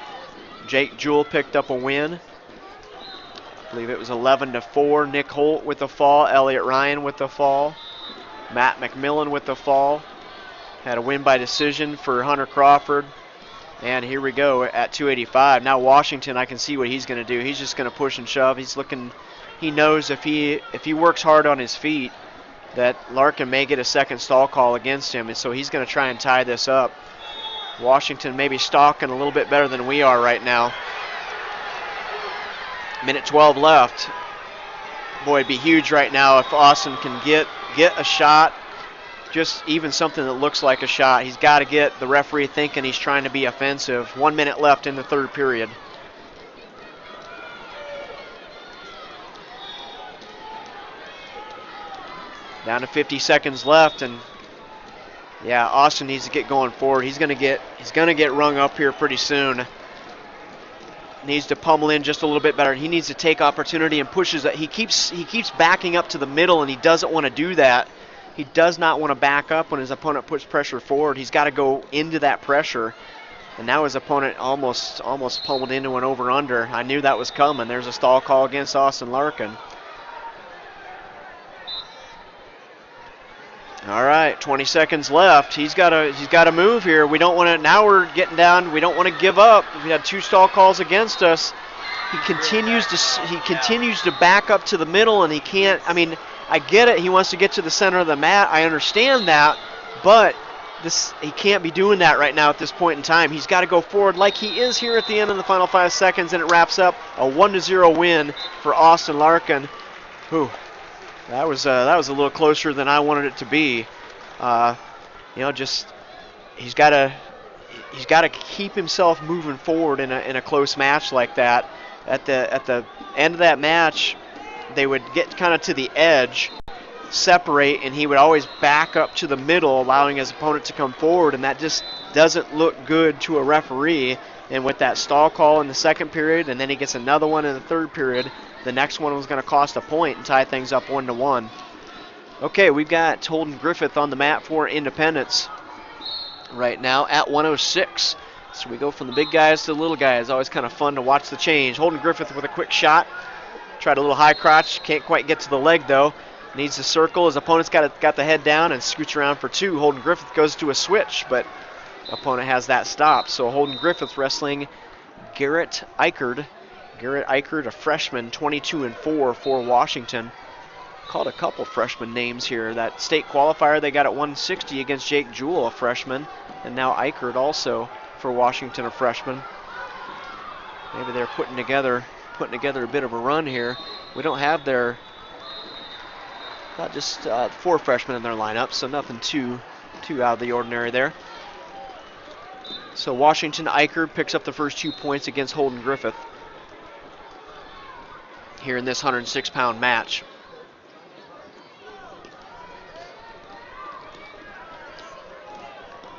Jake Jewell picked up a win. I believe it was 11-4. Nick Holt with the fall. Elliott Ryan with the fall. Matt McMillan with the fall. Had a win by decision for Hunter Crawford. And here we go at 285. Now Washington, I can see what he's going to do. He's just going to push and shove. He's looking. He knows if he works hard on his feet, that Larkin may get a second stall call against him, and so he's going to try and tie this up. Washington maybe stalking a little bit better than we are right now. Minute 12 left. Boy, it'd be huge right now if Austin can get a shot, just even something that looks like a shot. He's got to get the referee thinking he's trying to be offensive. 1 minute left in the third period. Down to 50 seconds left, and yeah, Austin needs to get going forward. He's gonna get rung up here pretty soon. Needs to pummel in just a little bit better. He needs to take opportunity and pushes it. He keeps backing up to the middle, and he doesn't want to do that. He does not want to back up when his opponent puts pressure forward. He's got to go into that pressure. And now his opponent almost pummeled into an over-under. I knew that was coming. There's a stall call against Austin Larkin. All right, 20 seconds left. He's got to move here. We don't want to. Now we're getting down. We don't want to give up. We had 2 stall calls against us. He continues to back up to the middle, and he can't. I mean, I get it. He wants to get to the center of the mat. I understand that, but he can't be doing that right now at this point in time. He's got to go forward like he is here at the end of the final 5 seconds, and it wraps up a 1-0 win for Austin Larkin. Whew. That was a little closer than I wanted it to be. Just he's got to keep himself moving forward in a close match like that. At the end of that match, they would get kind of to the edge, separate, and he would always back up to the middle, allowing his opponent to come forward, and that just doesn't look good to a referee. And with that stall call in the second period, and then he gets another one in the third period, the next one was going to cost a point and tie things up 1-1. Okay, we've got Holden Griffith on the mat for Independence right now at 106. So we go from the big guys to the little guys. Always kind of fun to watch the change. Holden Griffith with a quick shot. Tried a little high crotch. Can't quite get to the leg, though. Needs to circle. His opponent's got the head down and scoots around for 2. Holden Griffith goes to a switch, but opponent has that stop. So Holden Griffith wrestling Garrett Eichard. Garrett Eichard, a freshman, 22-4 for Washington. Called a couple freshman names here. That state qualifier they got at 160 against Jake Jewell, a freshman, and now Eichard also for Washington, a freshman. Maybe they're putting together a bit of a run here. We don't have not just 4 freshmen in their lineup, so nothing too out of the ordinary there. So Washington Eichard picks up the first 2 points against Holden Griffith here in this 106-pound match.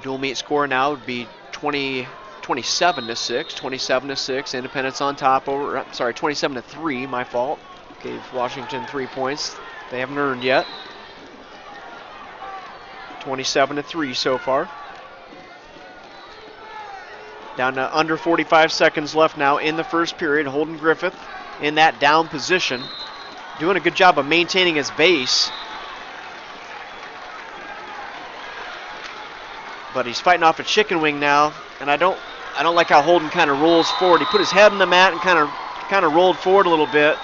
Dual meet score now would be 20 27-6. 27-6. Independence on top over. Sorry, 27-3. My fault. Gave Washington 3 points they haven't earned yet. 27-3 so far. Down to under 45 seconds left now in the first period. Holden Griffith in that down position, doing a good job of maintaining his base. But he's fighting off a chicken wing now, and I don't like how Holden kind of rolls forward. He put his head in the mat and kind of rolled forward a little bit,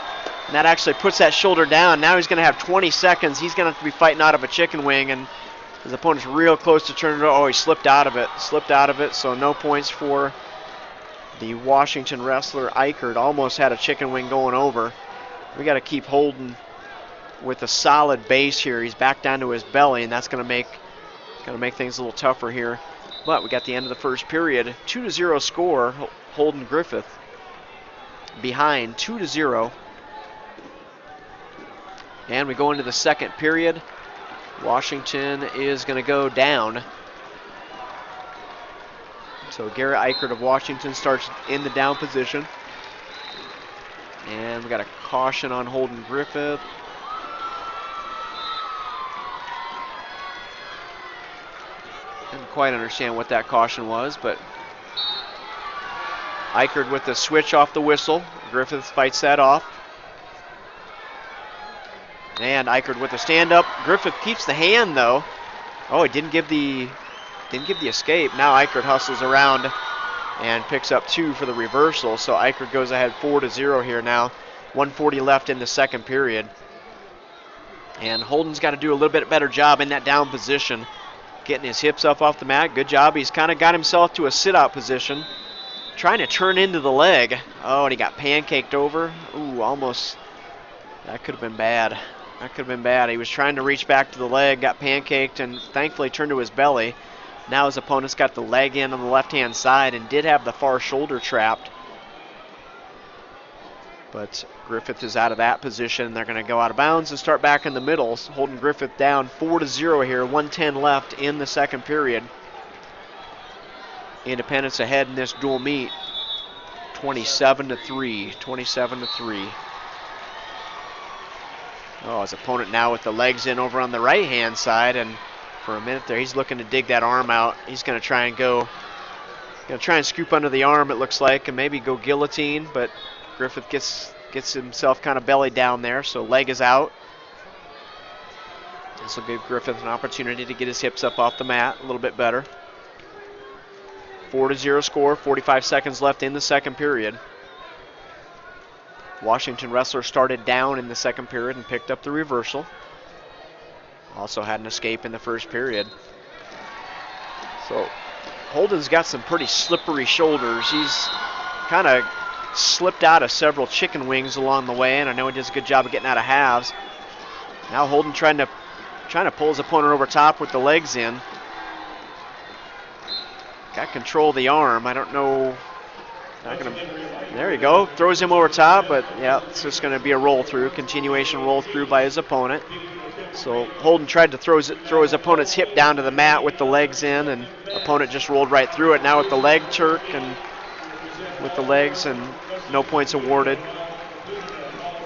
and that actually puts that shoulder down. Now he's going to have 20 seconds. He's going to have to be fighting out of a chicken wing, and his opponent's real close to turning it. Oh, he slipped out of it. So no points for the Washington wrestler Eichert. Almost had a chicken wing going over. We got to keep Holden with a solid base here. He's back down to his belly, and that's going to make things a little tougher here. But we got the end of the first period. 2-0 score. Holden Griffith behind 2-0. And we go into the second period. Washington is going to go down. So Garrett Eichert of Washington starts in the down position. And we got a caution on Holden Griffith. Didn't quite understand what that caution was, but Eichert with the switch off the whistle. Griffith fights that off. And Eichert with the stand-up. Griffith keeps the hand, though. Oh, he didn't give the escape. Now Eichert hustles around and picks up 2 for the reversal. So Eichert goes ahead 4-0 here now. 1:40 left in the second period. And Holden's got to do a little bit better job in that down position, getting his hips up off the mat. Good job. He's kind of got himself to a sit-out position, trying to turn into the leg. Oh, and he got pancaked over. Ooh, almost. That could have been bad. That could have been bad. He was trying to reach back to the leg, got pancaked, and thankfully turned to his belly. Now his opponent's got the leg in on the left-hand side and did have the far shoulder trapped. But Griffith is out of that position. They're going to go out of bounds and start back in the middle. Holden Griffith down 4-0 here. 1:10 left in the second period. Independence ahead in this dual meet. 27-3. 27-3. Oh, his opponent now with the legs in over on the right-hand side, and for a minute there, he's looking to dig that arm out. He's going to try and scoop under the arm, it looks like, and maybe go guillotine, but Griffith gets himself kind of belly down there, so leg is out. This will give Griffith an opportunity to get his hips up off the mat a little bit better. 4-0 score, 45 seconds left in the second period. Washington wrestler started down in the second period and picked up the reversal. Also had an escape in the first period. So Holden's got some pretty slippery shoulders. He's kind of slipped out of several chicken wings along the way, and I know he does a good job of getting out of halves. Now Holden trying to pull his opponent over top with the legs in. Got control of the arm. I don't know. There you go. Throws him over top, but yeah, it's just going to be a roll through. Continuation roll through by his opponent. So Holden tried to throw his opponent's hip down to the mat with the legs in, and opponent just rolled right through it. Now with the leg jerk and with the legs, and no points awarded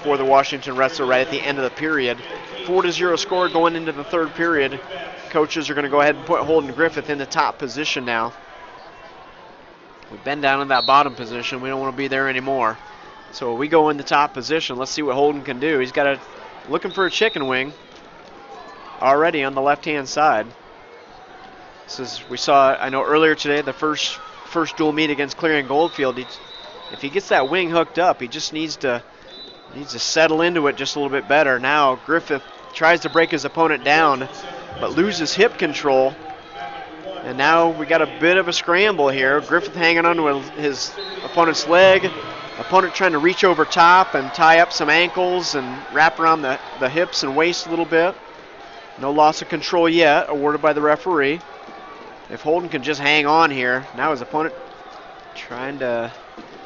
for the Washington wrestler right at the end of the period. 4-0 score going into the third period. Coaches are going to go ahead and put Holden Griffith in the top position now. We've been down in that bottom position. We don't want to be there anymore. So we go in the top position. Let's see what Holden can do. He's got looking for a chicken wing already on the left-hand side. This is, we saw, I know earlier today, the first dual meet against Cleary and Goldfield. If he gets that wing hooked up, he just needs to settle into it just a little bit better. Now Griffith tries to break his opponent down, but loses hip control. And now we got a bit of a scramble here. Griffith hanging onto his opponent's leg. Opponent trying to reach over top and tie up some ankles and wrap around the hips and waist a little bit. No loss of control yet, awarded by the referee. If Holden can just hang on here. Now his opponent trying to,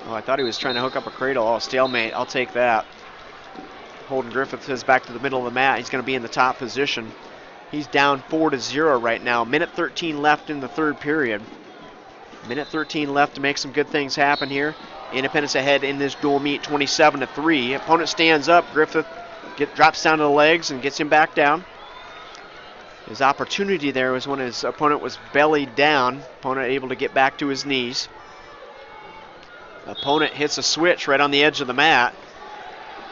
oh, I thought he was trying to hook up a cradle. Oh, stalemate, I'll take that. Holden Griffith is back to the middle of the mat. He's going to be in the top position. He's down 4-0 right now. Minute 13 left in the third period. Minute 13 left to make some good things happen here. Independence ahead in this dual meet, 27-3. Opponent stands up. Griffith drops down to the legs and gets him back down. His opportunity there was when his opponent was bellied down. Opponent able to get back to his knees. Opponent hits a switch right on the edge of the mat.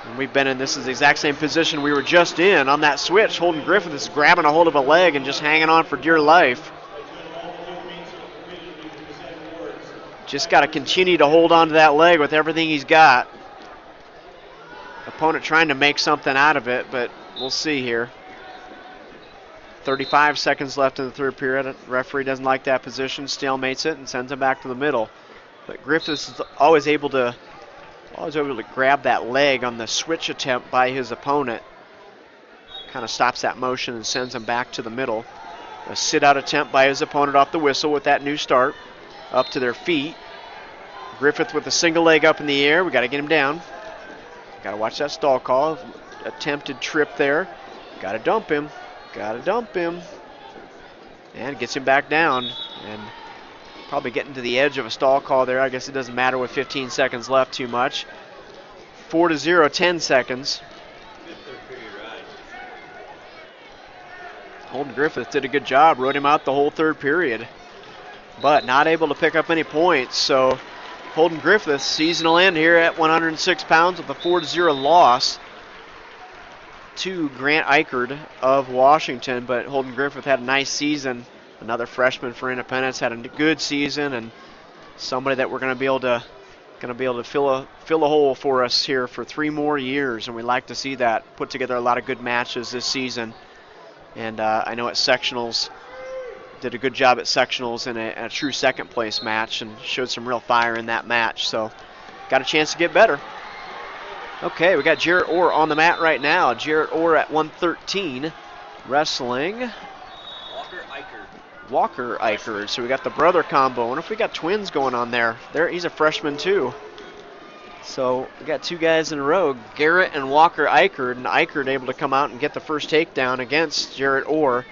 And we've been in this is the exact same position we were just in. On that switch, Holden Griffith is grabbing a hold of a leg and just hanging on for dear life. Just got to continue to hold on to that leg with everything he's got. Opponent trying to make something out of it, but we'll see here. 35 seconds left in the third period. The referee doesn't like that position, stalemates it, and sends him back to the middle. But Griffiths is always able to grab that leg on the switch attempt by his opponent. Kind of stops that motion and sends him back to the middle. A sit-out attempt by his opponent off the whistle with that new start. Up to their feet. Griffith with a single leg up in the air. We got to get him down. Got to watch that stall call. Attempted trip there. Got to dump him. Got to dump him. And gets him back down. And probably getting to the edge of a stall call there. I guess it doesn't matter with 15 seconds left too much. 4-0, 10 seconds. Holden Griffith did a good job. Rode him out the whole third period. But not able to pick up any points. So Holden Griffith's seasonal end here at 106 pounds with a 4-0 loss to Grant Eichard of Washington. But Holden Griffith had a nice season. Another freshman for Independence had a good season, and somebody that we're going to be able to fill a hole for us here for 3 more years, and we like to see that. Put together a lot of good matches this season, and I know at sectionals did a good job at sectionals in a true second place match and showed some real fire in that match. So got a chance to get better. Okay, we got Jarrett Orr on the mat right now. Jarrett Orr at 113 wrestling Walker Eichard. So we got the brother combo. I wonder if we got twins going on there. He's a freshman too. So we got 2 guys in a row, Garrett and Walker Eichard, and Eichard able to come out and get the first takedown against Jarrett Orr.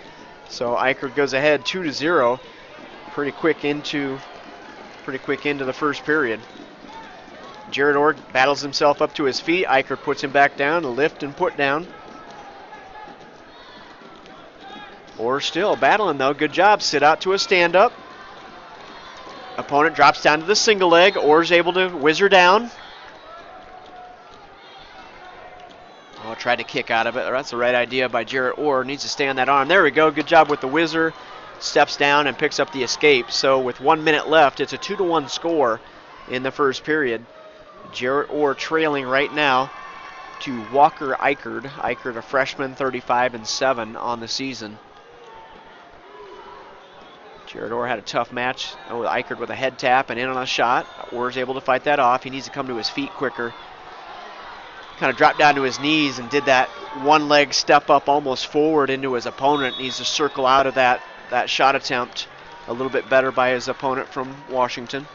So Eichard goes ahead 2-0 pretty quick into the first period. Jarrett Orr battles himself up to his feet. Eichard puts him back down, a lift and put down. Orr still battling though. Good job. Sit out to a stand up. Opponent drops down to the single leg. Orr's able to whizzer down. Oh, tried to kick out of it. That's the right idea by Jarrett Orr. Needs to stay on that arm. There we go. Good job with the whizzer. Steps down and picks up the escape. So with 1 minute left, it's a 2-1 score in the first period. Jarrett Orr trailing right now to Walker Eichard. Eichard, a freshman, 35-7 on the season. Jarrett Orr had a tough match. Oh, Eichard with a head tap and in on a shot. Orr's able to fight that off. He needs to come to his feet quicker. Kind of dropped down to his knees and did that one leg step up almost forward into his opponent. Needs to circle out of that shot attempt a little bit better by his opponent from Washington.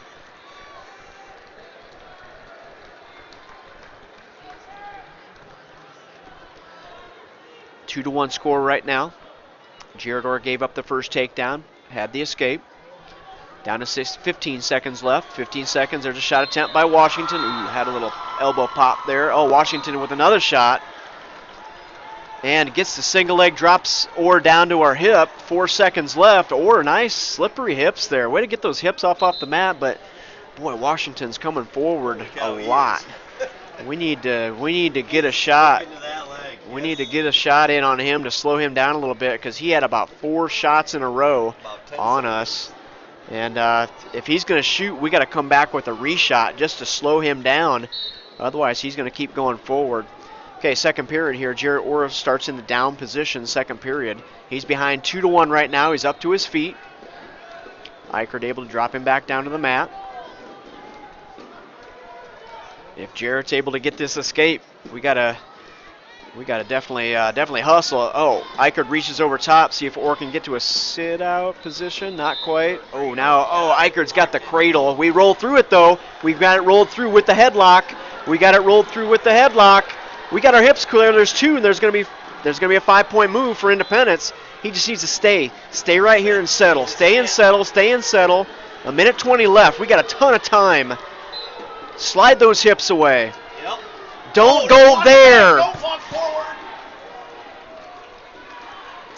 Two to one score right now. Jarrett Orr gave up the first takedown, had the escape. Down to 15 seconds left. 15 seconds, there's a shot attempt by Washington. Ooh, had a little elbow pop there. Oh, Washington with another shot. And gets the single leg, drops Orr down to our hip. 4 seconds left. Orr, nice slippery hips there. Way to get those hips off the mat, but boy, Washington's coming forward a lot. We need to get a shot. We need to get a shot in on him to slow him down a little bit, because he had about 4 shots in a row on us. And if he's going to shoot, we got to come back with a reshot just to slow him down. Otherwise, he's going to keep going forward. Okay, second period here. Jarrett Orr starts in the down position, second period. He's behind 2-1 right now. He's up to his feet. Eichard able to drop him back down to the mat. If Jarrett's able to get this escape, we gotta definitely hustle. Oh, Eichard reaches over top, see if Orr can get to a sit-out position. Not quite. Oh, now, Eichard's got the cradle. We roll through it, though. We've got it rolled through with the headlock. We got it rolled through with the headlock. We got our hips clear. There's 2, and there's gonna be a 5-point move for Independence. He just needs to stay right here and settle. Stay and settle. A minute 20 left. We got a ton of time. Slide those hips away. Yep. Don't go there. Don't walk forward.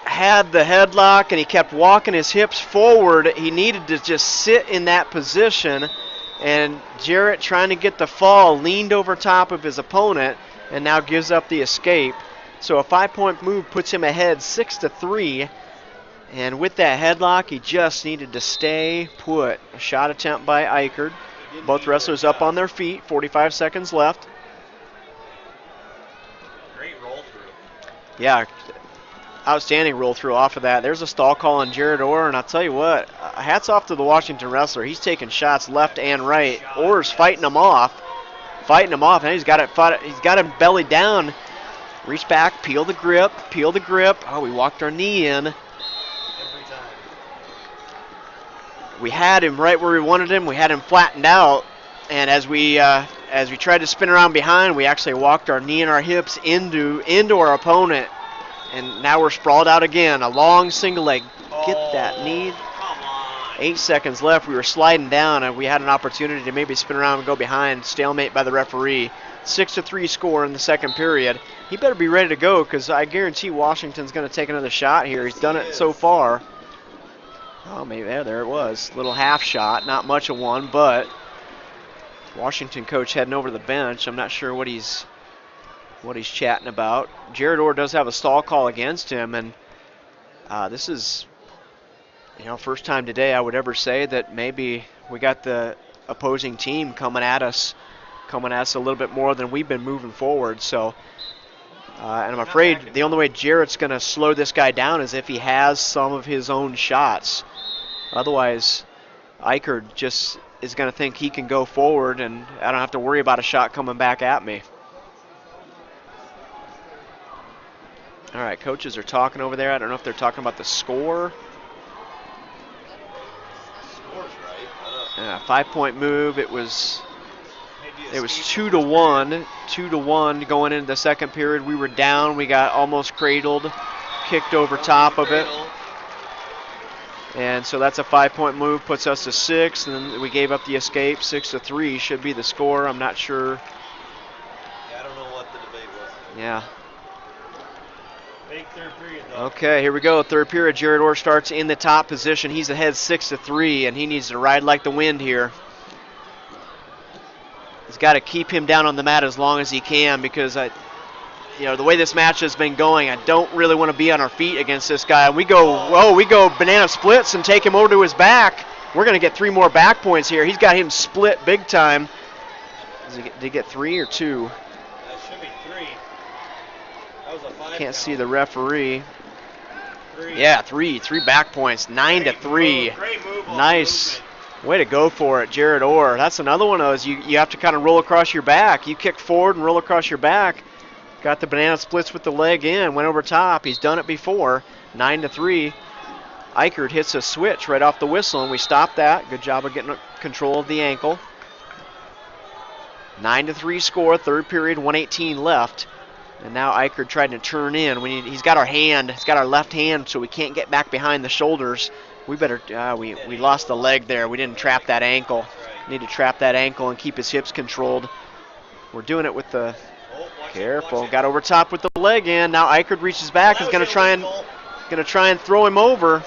Had the headlock and he kept walking his hips forward. He needed to just sit in that position. And Jarrett, trying to get the fall, leaned over top of his opponent and now gives up the escape. So a 5-point move puts him ahead 6-3. And with that headlock, he just needed to stay put. A shot attempt by Eichert. Both wrestlers up on their feet. 45 seconds left. Great roll through. Yeah, outstanding roll through off of that. There's a stall call on Jared Orr, and I'll tell you what, hats off to the Washington wrestler. He's taking shots left and right. Orr's fighting him off, and he's got him belly down. Reach back, peel the grip. Oh, we walked our knee in. Every time. We had him right where we wanted him. We had him flattened out, and as we tried to spin around behind, we actually walked our knee and our hips into our opponent. And now we're sprawled out again. A long single leg. Get that knee. Come on. 8 seconds left. We were sliding down, and we had an opportunity to maybe spin around and go behind. Stalemate by the referee. 6-3 score in the second period. He better be ready to go because I guarantee Washington's going to take another shot here. He's done it so far. Oh, maybe there it was. Little half shot. Not much of one, but Washington coach heading over to the bench. I'm not sure what he's chatting about. Jared Orr does have a stall call against him, and this is, first time today I would ever say that maybe we got the opposing team coming at us a little bit more than we've been moving forward. So, and I'm afraid the only way Jarrett's going to slow this guy down is if he has some of his own shots. Otherwise, Eichert just is going to think he can go forward, and I don't have to worry about a shot coming back at me. All right, coaches are talking over there. I don't know if they're talking about the score. Score's right. 5-point move. It was 2-1. 2-1 going into the second period. We were down. We got almost cradled, kicked over top of it. And so that's a 5-point move, puts us to 6, and then we gave up the escape. 6-3 should be the score. I'm not sure. Yeah, I don't know what the debate was. Yeah. Big third period, though. Okay, here we go. Third period. Jared Orr starts in the top position. He's ahead 6-3, and he needs to ride like the wind here. He's got to keep him down on the mat as long as he can because the way this match has been going, I don't really want to be on our feet against this guy. We go banana splits and take him over to his back. We're going to get 3 more back points here. He's got him split big time. Did he get 3 or 2? That should be 3. That was a 5. Can't see the referee. 3. Yeah, 3 back points. 9-3. Great move on Nice. movement. Way to go for it, Jared Orr. That's another one of those. You have to kind of roll across your back. You kick forward and roll across your back. Got the banana splits with the leg in. Went over top. He's done it before. 9-3. Eichert hits a switch right off the whistle, and we stopped that. Good job of getting control of the ankle. 9-3 score. Third period. 1:18 left. And now Eichert tried to turn in. He's got our left hand, so we can't get back behind the shoulders. We better, we lost the leg there. We didn't trap that ankle. Need to trap that ankle and keep his hips controlled. We're doing it with the, careful, got over top with the leg in. Now Eichert reaches back, is gonna try and throw him over.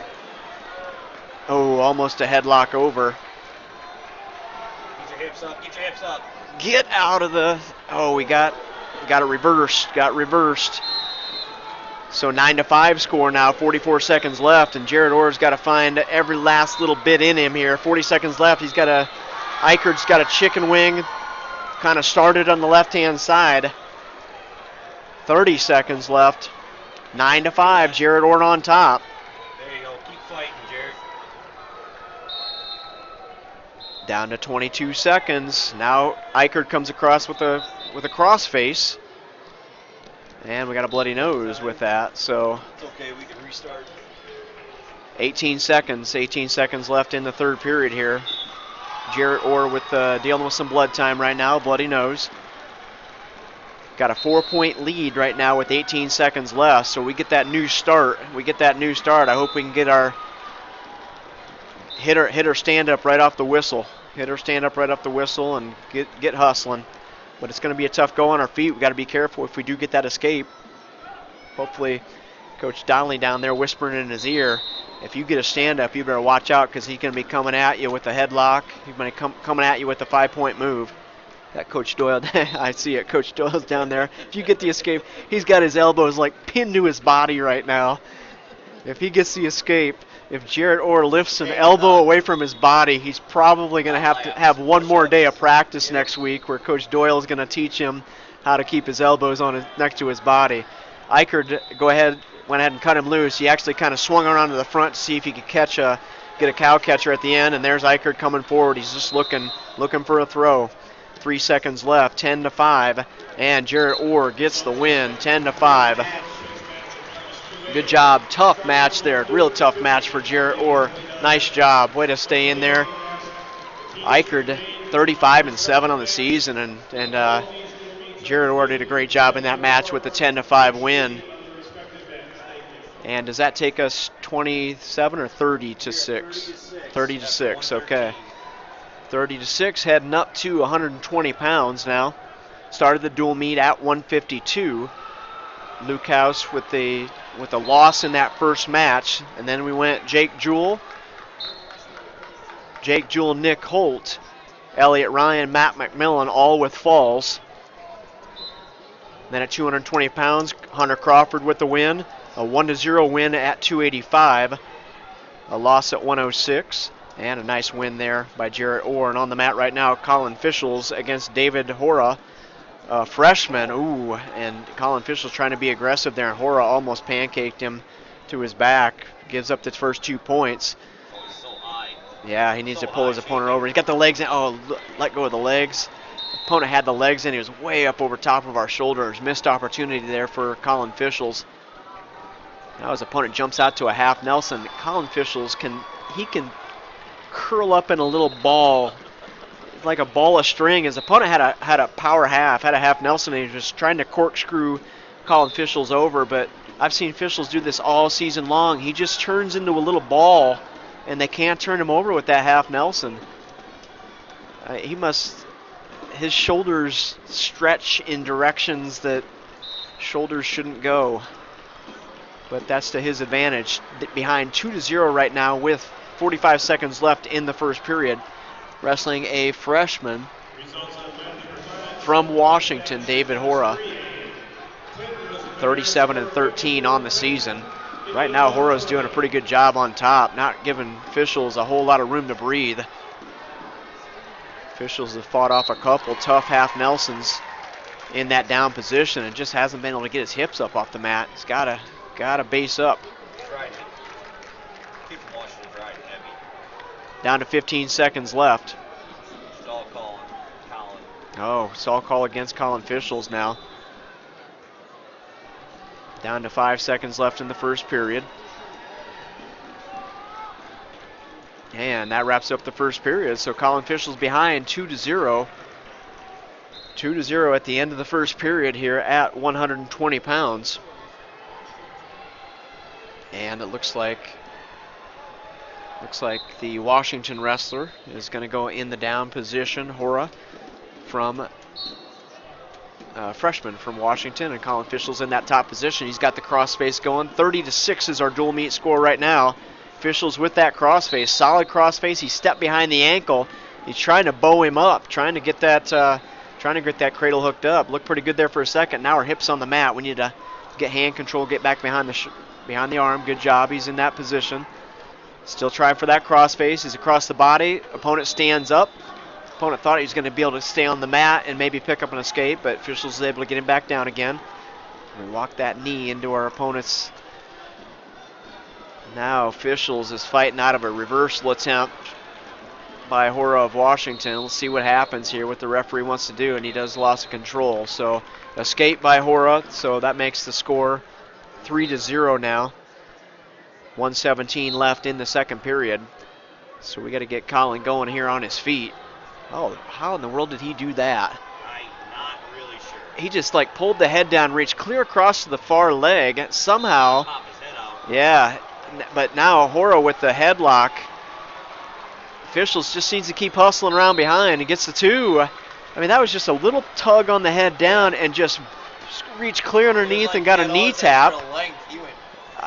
Oh, almost a headlock over. Get your hips up, get your hips up. Get out of the, we got it reversed, got reversed. So 9-5 score now, 44 seconds left, and Jared Orr's got to find every last little bit in him here. 40 seconds left. Eichert's got a chicken wing, kind of started on the left-hand side. 30 seconds left. 9-5. Jared Orr on top. There you go. Keep fighting, Jared. Down to 22 seconds. Now Eichert comes across with a crossface. And we got a bloody nose with that, so. It's okay, we can restart. 18 seconds left in the third period here. Jarrett Orr dealing with some blood time right now, bloody nose. Got a 4-point lead right now with 18 seconds left, so we get that new start. I hope we can get hit her stand up right off the whistle. Hit her stand up right off the whistle and get hustling. But it's going to be a tough go on our feet. We've got to be careful if we do get that escape. Hopefully Coach Donnelly down there whispering in his ear, if you get a stand up, you better watch out because he's going to be coming at you with a headlock. He's going to coming at you with a 5-point move. That Coach Doyle, I see it. Coach Doyle's down there. If you get the escape, he's got his elbows like pinned to his body right now. If he gets the escape, if Jarrett Orr lifts an elbow away from his body, he's probably going to have one more day of practice next week where Coach Doyle is going to teach him how to keep his elbows on next to his body. Eichert went ahead and cut him loose. He actually kind of swung around to the front to see if he could get a cow catcher at the end, and there's Eichert coming forward. He's just looking for a throw. 3 seconds left, 10-5, and Jarrett Orr gets the win, 10-5. Good job. Tough match there. Real tough match for Jarrett Orr. Nice job. Way to stay in there. Eichert 35-7 on the season, and Jarrett Orr did a great job in that match with the 10-5 win. And does that take us 27 or 30-6? 30-6, okay. 30-6, heading up to 120 pounds now. Started the dual meet at 152. Luke House with a loss in that first match, and then we went Jake Jewell, Nick Holt, Elliott Ryan, Matt McMillan, all with falls. Then at 220 pounds, Hunter Crawford with the win, a 1-0 win at 285, a loss at 106, and a nice win there by Jarrett Orr. And on the mat right now, Colin Fischels against David Hora, freshman. Ooh, and Colin Fischels trying to be aggressive there, and Hora almost pancaked him to his back. Gives up the first 2 points. Yeah, he needs to pull his opponent over. He's got the legs in. Oh, let go of the legs. Opponent had the legs in. He was way up over top of our shoulders. Missed opportunity there for Colin Fischels. Now his opponent jumps out to a half Nelson. Colin Fischels can curl up in a little ball, like a ball of string. His opponent had a power half, had a half Nelson, and he was just trying to corkscrew Colin Fischels over. But I've seen Fischels do this all season long. He just turns into a little ball, and they can't turn him over with that half Nelson. His shoulders stretch in directions that shoulders shouldn't go. But that's to his advantage. Behind 2-0 right now with 45 seconds left in the first period. Wrestling a freshman from Washington, David Hora. 37-13 on the season. Right now, Hora's doing a pretty good job on top, not giving Fischels a whole lot of room to breathe. Fischels have fought off a couple tough half Nelsons in that down position and just hasn't been able to get his hips up off the mat. He's got to base up. Down to 15 seconds left. Stall call, Colin. Oh, stall call against Colin Fischels now. Down to 5 seconds left in the first period. And that wraps up the first period. So Colin Fischels behind 2-0. 2-0 at the end of the first period here at 120 pounds. And it looks like the Washington wrestler is going to go in the down position. Hora from freshman from Washington, and Colin Fischels in that top position. He's got the crossface going. 30-6 is our dual meet score right now. Fischels with that crossface, solid crossface. He stepped behind the ankle. He's trying to bow him up, trying to get that cradle hooked up. Looked pretty good there for a second. Now our hips on the mat. We need to get hand control, get back behind the arm. Good job. He's in that position. Still trying for that crossface. He's across the body. Opponent stands up. Opponent thought he was going to be able to stay on the mat and maybe pick up an escape, but Fischels is able to get him back down again. We walk that knee into our opponent's. Now Fischels is fighting out of a reversal attempt by Hora of Washington. We'll see what happens here, what the referee wants to do, and he does loss of control. So escape by Hora, so that makes the score 3-0 now. 1:17 left in the second period. So we got to get Colin going here on his feet. Oh, how in the world did he do that? I'm not really sure. He just like pulled the head down, reached clear across to the far leg. Somehow, Pop his head out. yeah, but now Hora with the headlock. Officials just needs to keep hustling around behind. He gets the 2. I mean, that was just a little tug on the head down and just reached clear underneath and got a knee tap.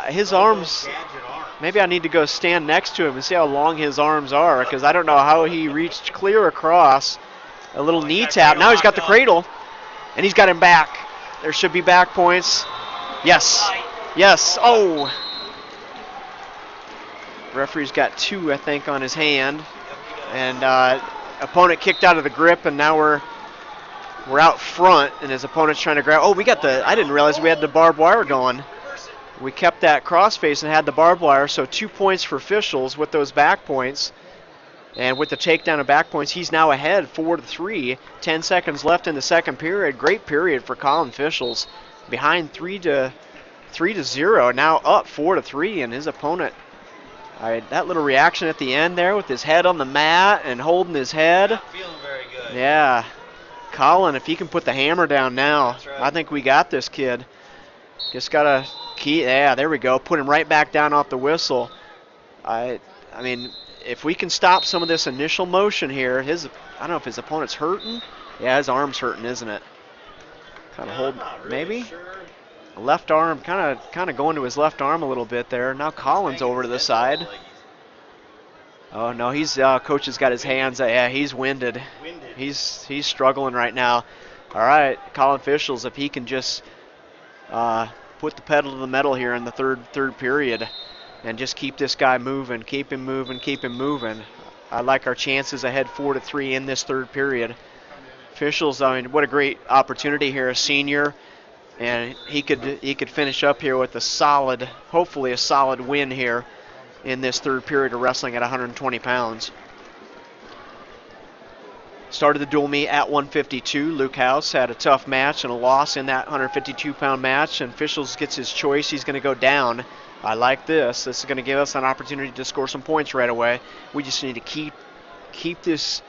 His arms, maybe I need to go stand next to him and see how long his arms are, because I don't know how he reached clear across. A little knee tap. Now he's got the cradle, and he's got him back. There should be back points. Yes. Yes. Oh. Referee's got 2, I think, on his hand. And opponent kicked out of the grip, and now we're out front, and his opponent's trying to grab. Oh, we got the, I didn't realize we had the barbed wire going. We kept that crossface and had the barbed wire, so 2 points for officials with those back points. And with the takedown of back points, he's now ahead 4-3. 10 seconds left in the second period. Great period for Colin Officials. Behind 3-0, now up 4-3, and his opponent. That little reaction at the end there with his head on the mat and holding his head. Not feeling very good. Yeah. Colin, if he can put the hammer down now, That's right. I think we got this kid. Just got to key. Yeah, there we go. Put him right back down off the whistle. I mean, if we can stop some of this initial motion here, I don't know if his opponent's hurting. Yeah, his arm's hurting, isn't it? Kind of hold, not really maybe. Sure. Left arm, kind of going to his left arm a little bit there. Now Colin's over to the side. Oh no, he's coach has got his hands. Yeah, he's winded. He's struggling right now. All right, Colin Officials, if he can just put the pedal to the metal here in the third period, and just keep this guy moving, keep him moving. I like our chances ahead 4-3 in this third period. Officials, I mean, what a great opportunity here, a senior. And he could finish up here with hopefully a solid win here in this third period of wrestling at 120 pounds. Started the dual meet at 152. Luke House had a tough match and a loss in that 152-pound match, and Officials gets his choice. He's going to go down. I like this. This is going to give us an opportunity to score some points right away. We just need to keep this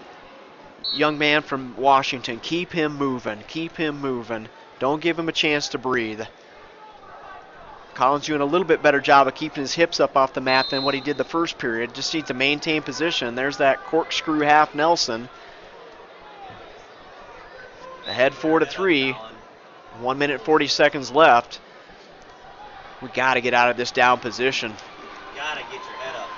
young man from Washington, keep him moving. Don't give him a chance to breathe. Colin's doing a little bit better job of keeping his hips up off the mat than what he did the first period. Just needs to maintain position. There's that corkscrew half Nelson. Ahead 4-3. 1 minute 40 seconds left. We got to get out of this down position. Gotta get your head up.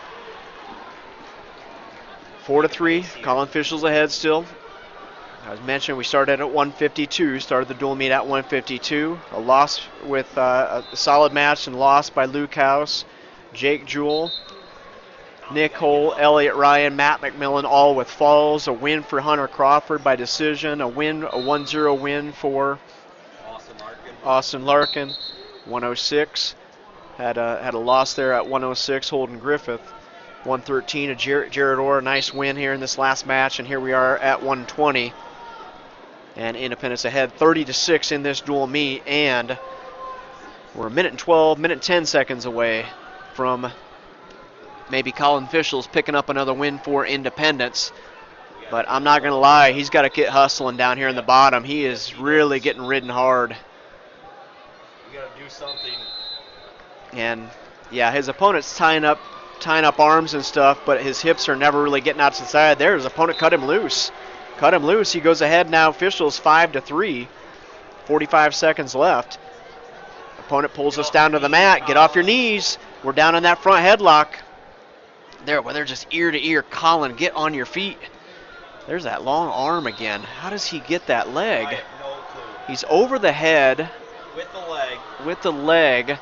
4-3. Colin Officials ahead still. As mentioned, we started at 152, started the dual meet at 152. A loss with a solid match and loss by Luke House, Jake Jewell, Nick Hole, Elliott Ryan, Matt McMillan, all with falls. A win for Hunter Crawford by decision. A 1-0 win for Austin Larkin. 106. Had a loss there at 106, Holden Griffith. 113, a Jared Orr, nice win here in this last match, and here we are at 120. And Independence ahead 30-6 in this dual meet, and we're a minute 10 seconds away from maybe Colin Officials picking up another win for Independence. But I'm not going to lie, he's got to get hustling down here in the bottom. He is really getting ridden hard. You gotta do something. And yeah, his opponent's tying up arms and stuff, but his hips are never really getting out to the side. There, his opponent cut him loose. He goes ahead now. Officials 5-3. 45 seconds left. Opponent pulls us down to the mat. Get off your knees. We're down in that front headlock. There, well, they're just ear to ear. Colin, get on your feet. There's that long arm again. How does he get that leg? I have no clue. He's over the head. With the leg.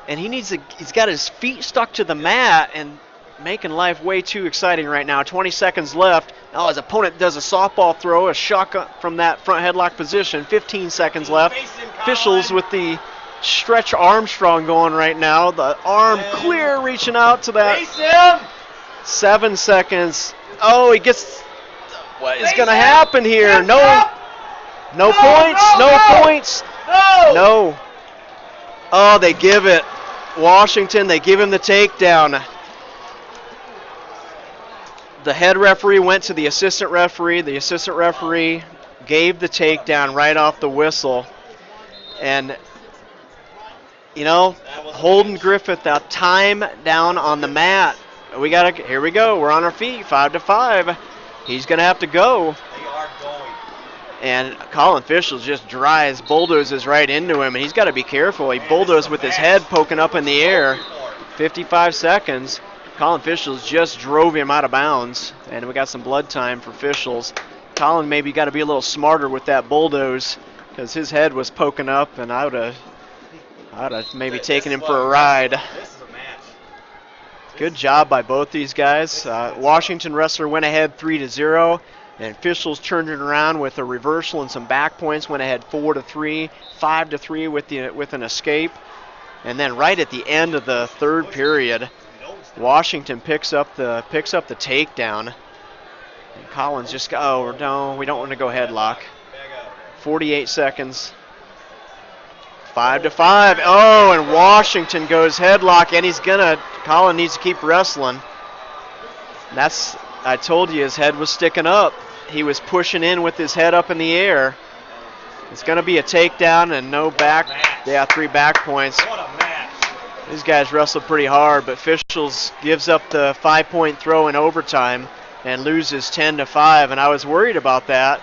And he's got his feet stuck to the mat and making life way too exciting right now. 20 seconds left. Now his opponent does a softball throw, a shotgun from that front headlock position. 15 seconds left. Officials with the stretch Armstrong going right now. The arm clear, reaching out to that. 7 seconds. Oh, he gets. What is going to happen here? No points. No. Oh, they give it. Washington, they give him the takedown. The head referee went to the assistant referee. The assistant referee gave the takedown right off the whistle. And, you know, Holden Griffith, that time down on the mat. Here we go. We're on our feet. 5-5. He's gonna have to go. They are going. And Colin Fischels just bulldozes right into him, and he's got to be careful. He bulldozed with his head poking up in the air. 55 seconds. Colin Fischels just drove him out of bounds, and we got some blood time for Fischels. Colin maybe got to be a little smarter with that bulldoze because his head was poking up, and I would have maybe taken him for a ride. This is a match. Good job by both these guys. Washington wrestler went ahead 3-0. And Fischels turned it around with a reversal and some back points, went ahead 4-3, 5-3 with an escape. And then right at the end of the third period, Washington picks up the takedown. And Collins just oh no, we don't want to go headlock. 48 seconds. 5-5. Oh, and Washington goes headlock, and Colin needs to keep wrestling. I told you his head was sticking up. He was pushing in with his head up in the air. It's going to be a takedown and no back. Yeah, 3 back points. What a match. These guys wrestle pretty hard, but Fischels gives up the 5-point throw in overtime and loses 10-5, and I was worried about that.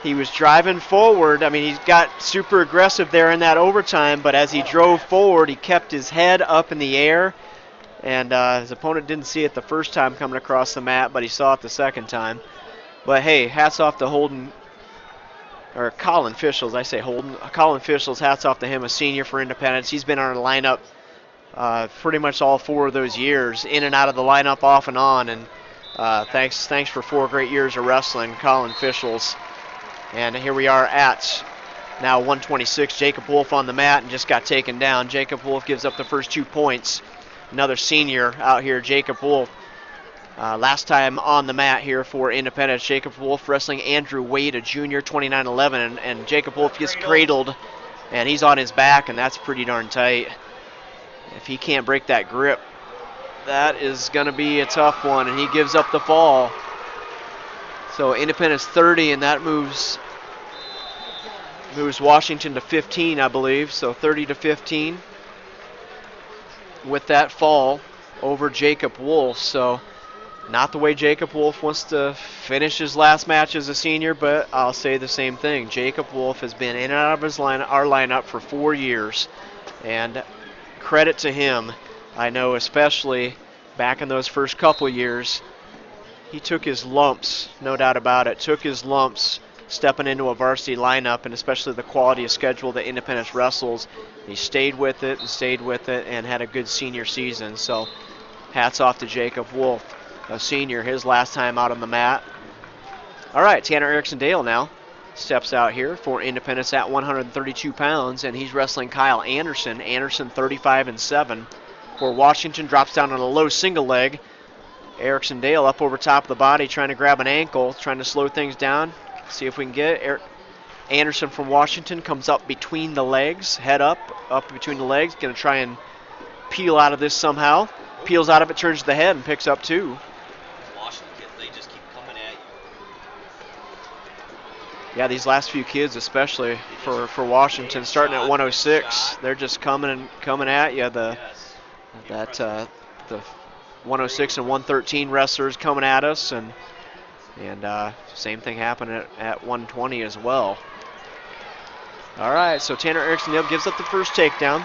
He was driving forward. I mean, he got super aggressive there in that overtime, but as he drove forward, he kept his head up in the air. And his opponent didn't see it the first time coming across the mat, but he saw it the second time. But hey, hats off to Colin Fischels. I say Holden. Colin Fischels, hats off to him, a senior for Independence. He's been on our lineup pretty much all 4 of those years, in and out of the lineup, off and on. And thanks for 4 great years of wrestling, Colin Fischels. And here we are at now 126. Jacob Wolf on the mat and just got taken down. Jacob Wolf gives up the first 2 points. Another senior out here, Jacob Wolf. Last time on the mat here for Independence, Jacob Wolf wrestling Andrew Wade, a junior, 29-11, and Jacob Wolf gets cradled, and he's on his back, and that's pretty darn tight. If he can't break that grip, that is going to be a tough one, and he gives up the fall. So Independence 30, and that moves Washington to 15, I believe, so 30-15. With that fall over Jacob Wolf. So not the way Jacob Wolf wants to finish his last match as a senior, but I'll say the same thing. Jacob Wolf has been in and out of our lineup for 4 years, and credit to him. I know especially back in those first couple years, he took his lumps, no doubt about it, took his lumps stepping into a varsity lineup, and especially the quality of schedule that Independence wrestles. He stayed with it and had a good senior season. So hats off to Jacob Wolf, a senior, his last time out on the mat. All right, Tanner Erickson Dale now steps out here for Independence at 132 pounds, and he's wrestling Kyle Anderson. Anderson 35-7. For Washington, drops down on a low single leg. Erickson Dale up over top of the body, trying to grab an ankle, trying to slow things down. See if we can get it. Anderson from Washington comes up between the legs, head up between the legs, going to try and peel out of this somehow. Peels out of it, turns to the head, and picks up 2. Washington kids, they just keep coming at you. Yeah, these last few kids, especially for Washington, starting at 106, they're just coming at you. The 106 and 113 wrestlers coming at us, and same thing happened at 120 as well. All right, so Tanner Erickson Dale gives up the first takedown.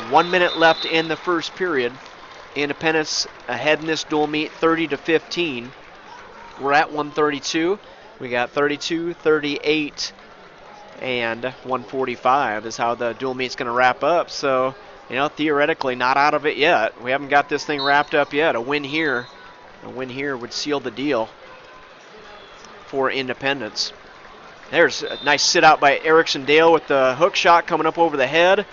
1 minute left in the first period. Independence ahead in this dual meet, 30-15. We're at 132. We got 32, 38, and 145 is how the dual meet's going to wrap up. So, theoretically not out of it yet. We haven't got this thing wrapped up yet. A win here would seal the deal for Independence. There's a nice sit out by Erickson Dale with the hook shot coming up over the head,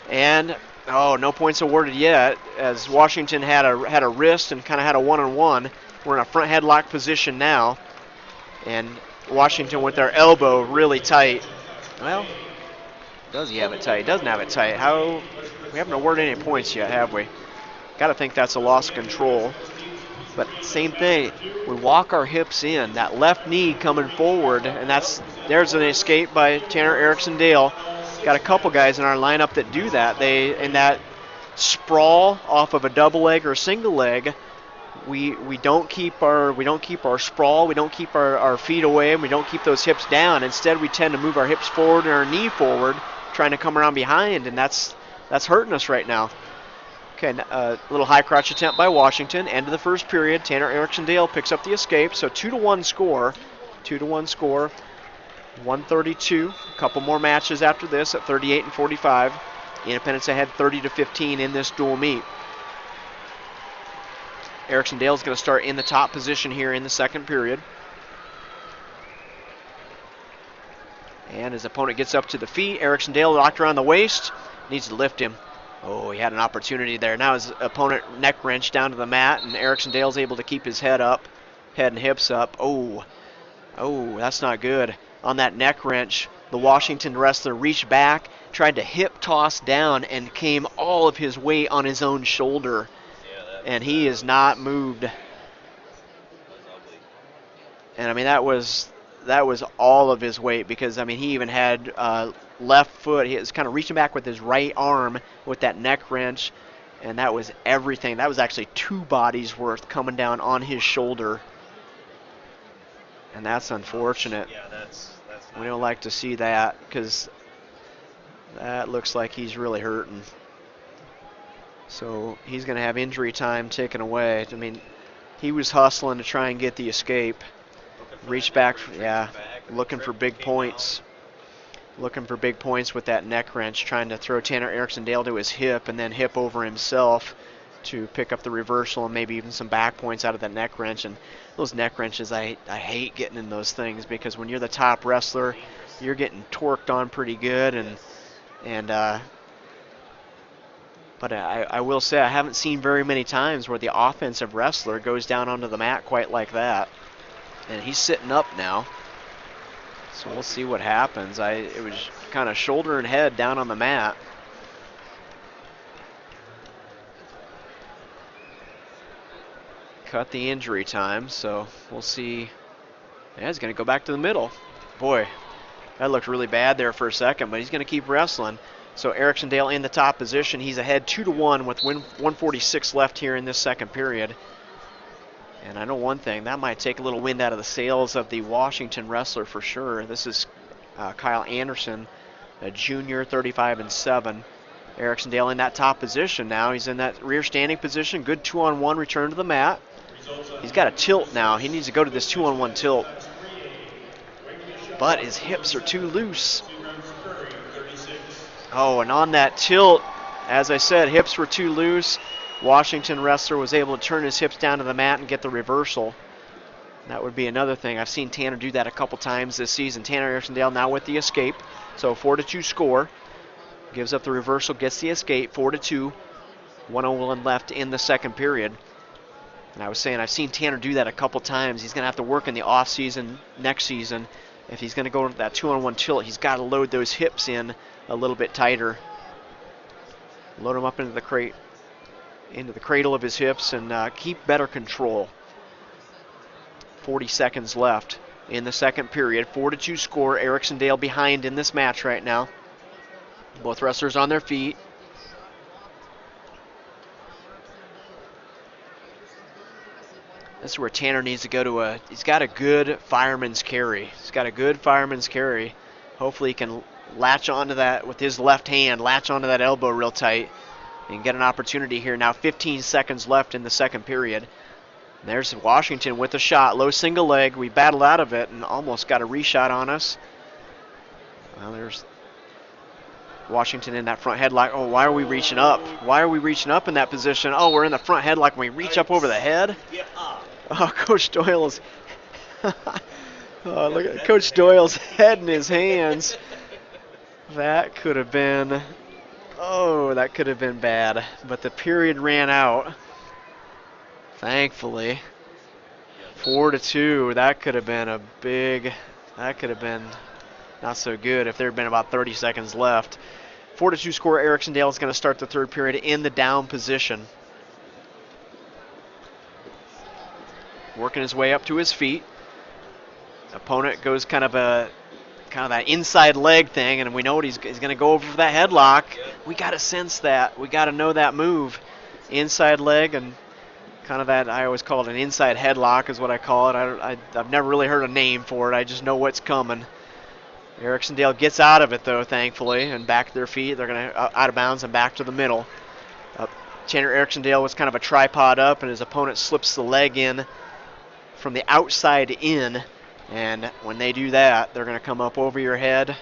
and no points awarded yet, as Washington had a wrist and kind of had a one-on-one. We're in a front headlock position now, and Washington with their elbow really tight. Well, does he have it tight? Doesn't have it tight. We haven't awarded any points yet, have we? Got to think that's a loss of control. But same thing, we walk our hips in, that left knee coming forward, and there's an escape by Tanner Erickson Dale. Got a couple guys in our lineup that do that. They, in that sprawl off of a double leg or a single leg, we don't keep our sprawl, we don't keep our feet away, and we don't keep those hips down. Instead, we tend to move our hips forward and our knee forward, trying to come around behind, and that's hurting us right now. Okay, a little high crotch attempt by Washington. End of the first period. Tanner Erickson-Dale picks up the escape. So 2-1 score. 2-1 score. 132. A couple more matches after this at 38 and 45. Independence ahead 30-15 in this dual meet. Erickson-Dale is going to start in the top position here in the second period. And his opponent gets up to the feet. Erickson-Dale locked around the waist. Needs to lift him. Oh, he had an opportunity there. Now his opponent neck wrench down to the mat, and Erickson-Dale's able to keep his head up, head and hips up. Oh, that's not good. On that neck wrench, the Washington wrestler reached back, tried to hip toss down, and came all of his weight on his own shoulder. And he is not moved. And I mean, that was all of his weight, because I mean, he even had left foot. He was kind of reaching back with his right arm with that neck wrench, and that was everything. That was actually 2 bodies worth coming down on his shoulder, and that's unfortunate. Yeah, that's we don't like to see that, because that looks like he's really hurting. So he's going to have injury time taken away. I mean, he was hustling to try and get the escape. Reach back, yeah, looking for big points. Looking for big points with that neck wrench, trying to throw Tanner Erickson-Dale to his hip and then hip over himself to pick up the reversal and maybe even some back points out of that neck wrench. And those neck wrenches, I hate getting in those things, because when you're the top wrestler, you're getting torqued on pretty good. But I will say, I haven't seen very many times where the offensive wrestler goes down onto the mat quite like that. And he's sitting up now, so we'll see what happens. It was kind of shoulder and head down on the mat. Cut the injury time, so we'll see. Yeah, he's going to go back to the middle. Boy, that looked really bad there for a second, but he's going to keep wrestling. So Erickson-Dale in the top position. He's ahead 2-1 with 1:46 left here in this second period. And I know one thing, that might take a little wind out of the sails of the Washington wrestler for sure. This is Kyle Anderson, a junior, 35-7. Erickson-Dale in that top position now. He's in that rear standing position. Good 2-on-1 return to the mat. He's got a tilt now. He needs to go to this 2-on-1 tilt. But his hips are too loose. Oh, and on that tilt, as I said, hips were too loose. Washington wrestler was able to turn his hips down to the mat and get the reversal. That would be another thing. I've seen Tanner do that a couple times this season. Tanner Erickson-Dale now with the escape. So 4-2 score. Gives up the reversal, gets the escape. 4-2. 1:01 left in the second period. And I was saying, I've seen Tanner do that a couple times. He's going to have to work in the off season next season. If he's going to go to that 2-on-1 tilt, he's got to load those hips in a little bit tighter. Load them up into the crate. Into the cradle of his hips, and keep better control. 40 seconds left in the second period. 4-2 score. Erickson-Dale behind in this match right now. Both wrestlers on their feet. This is where Tanner needs to go to he's got a good fireman's carry. He's got a good fireman's carry. Hopefully he can latch onto that with his left hand, latch onto that elbow real tight, and get an opportunity here. Now 15 seconds left in the second period. And there's Washington with a shot, low single leg. We battled out of it and almost got a reshot on us. Well, there's Washington in that front headlock. Oh, why are we reaching up? Why are we reaching up in that position? Oh, we're in the front headlock when we reach up over the head. Oh, Coach Doyle's. Oh, look at Coach Doyle's head in his hands. That could have been. Oh, that could have been bad. But the period ran out. Thankfully. 4-2. That could have been a big. That could have been not so good if there had been about 30 seconds left. 4-2 score. Erickson-Dale is going to start the third period in the down position. Working his way up to his feet. Opponent goes kind of that inside leg thing, and we know what he's going to go over for that headlock. We got to sense that. We got to know that move. Inside leg, and Kind of that, I always call it an inside headlock is what I call it. I've never really heard a name for it. I just know what's coming. Ericksondale gets out of it, though, thankfully, and back to their feet. They're going to out of bounds and back to the middle. Chandler Ericksondale was kind of a tripod up, and his opponent slips the leg in from the outside in. And when they do that, they're going to come up over your head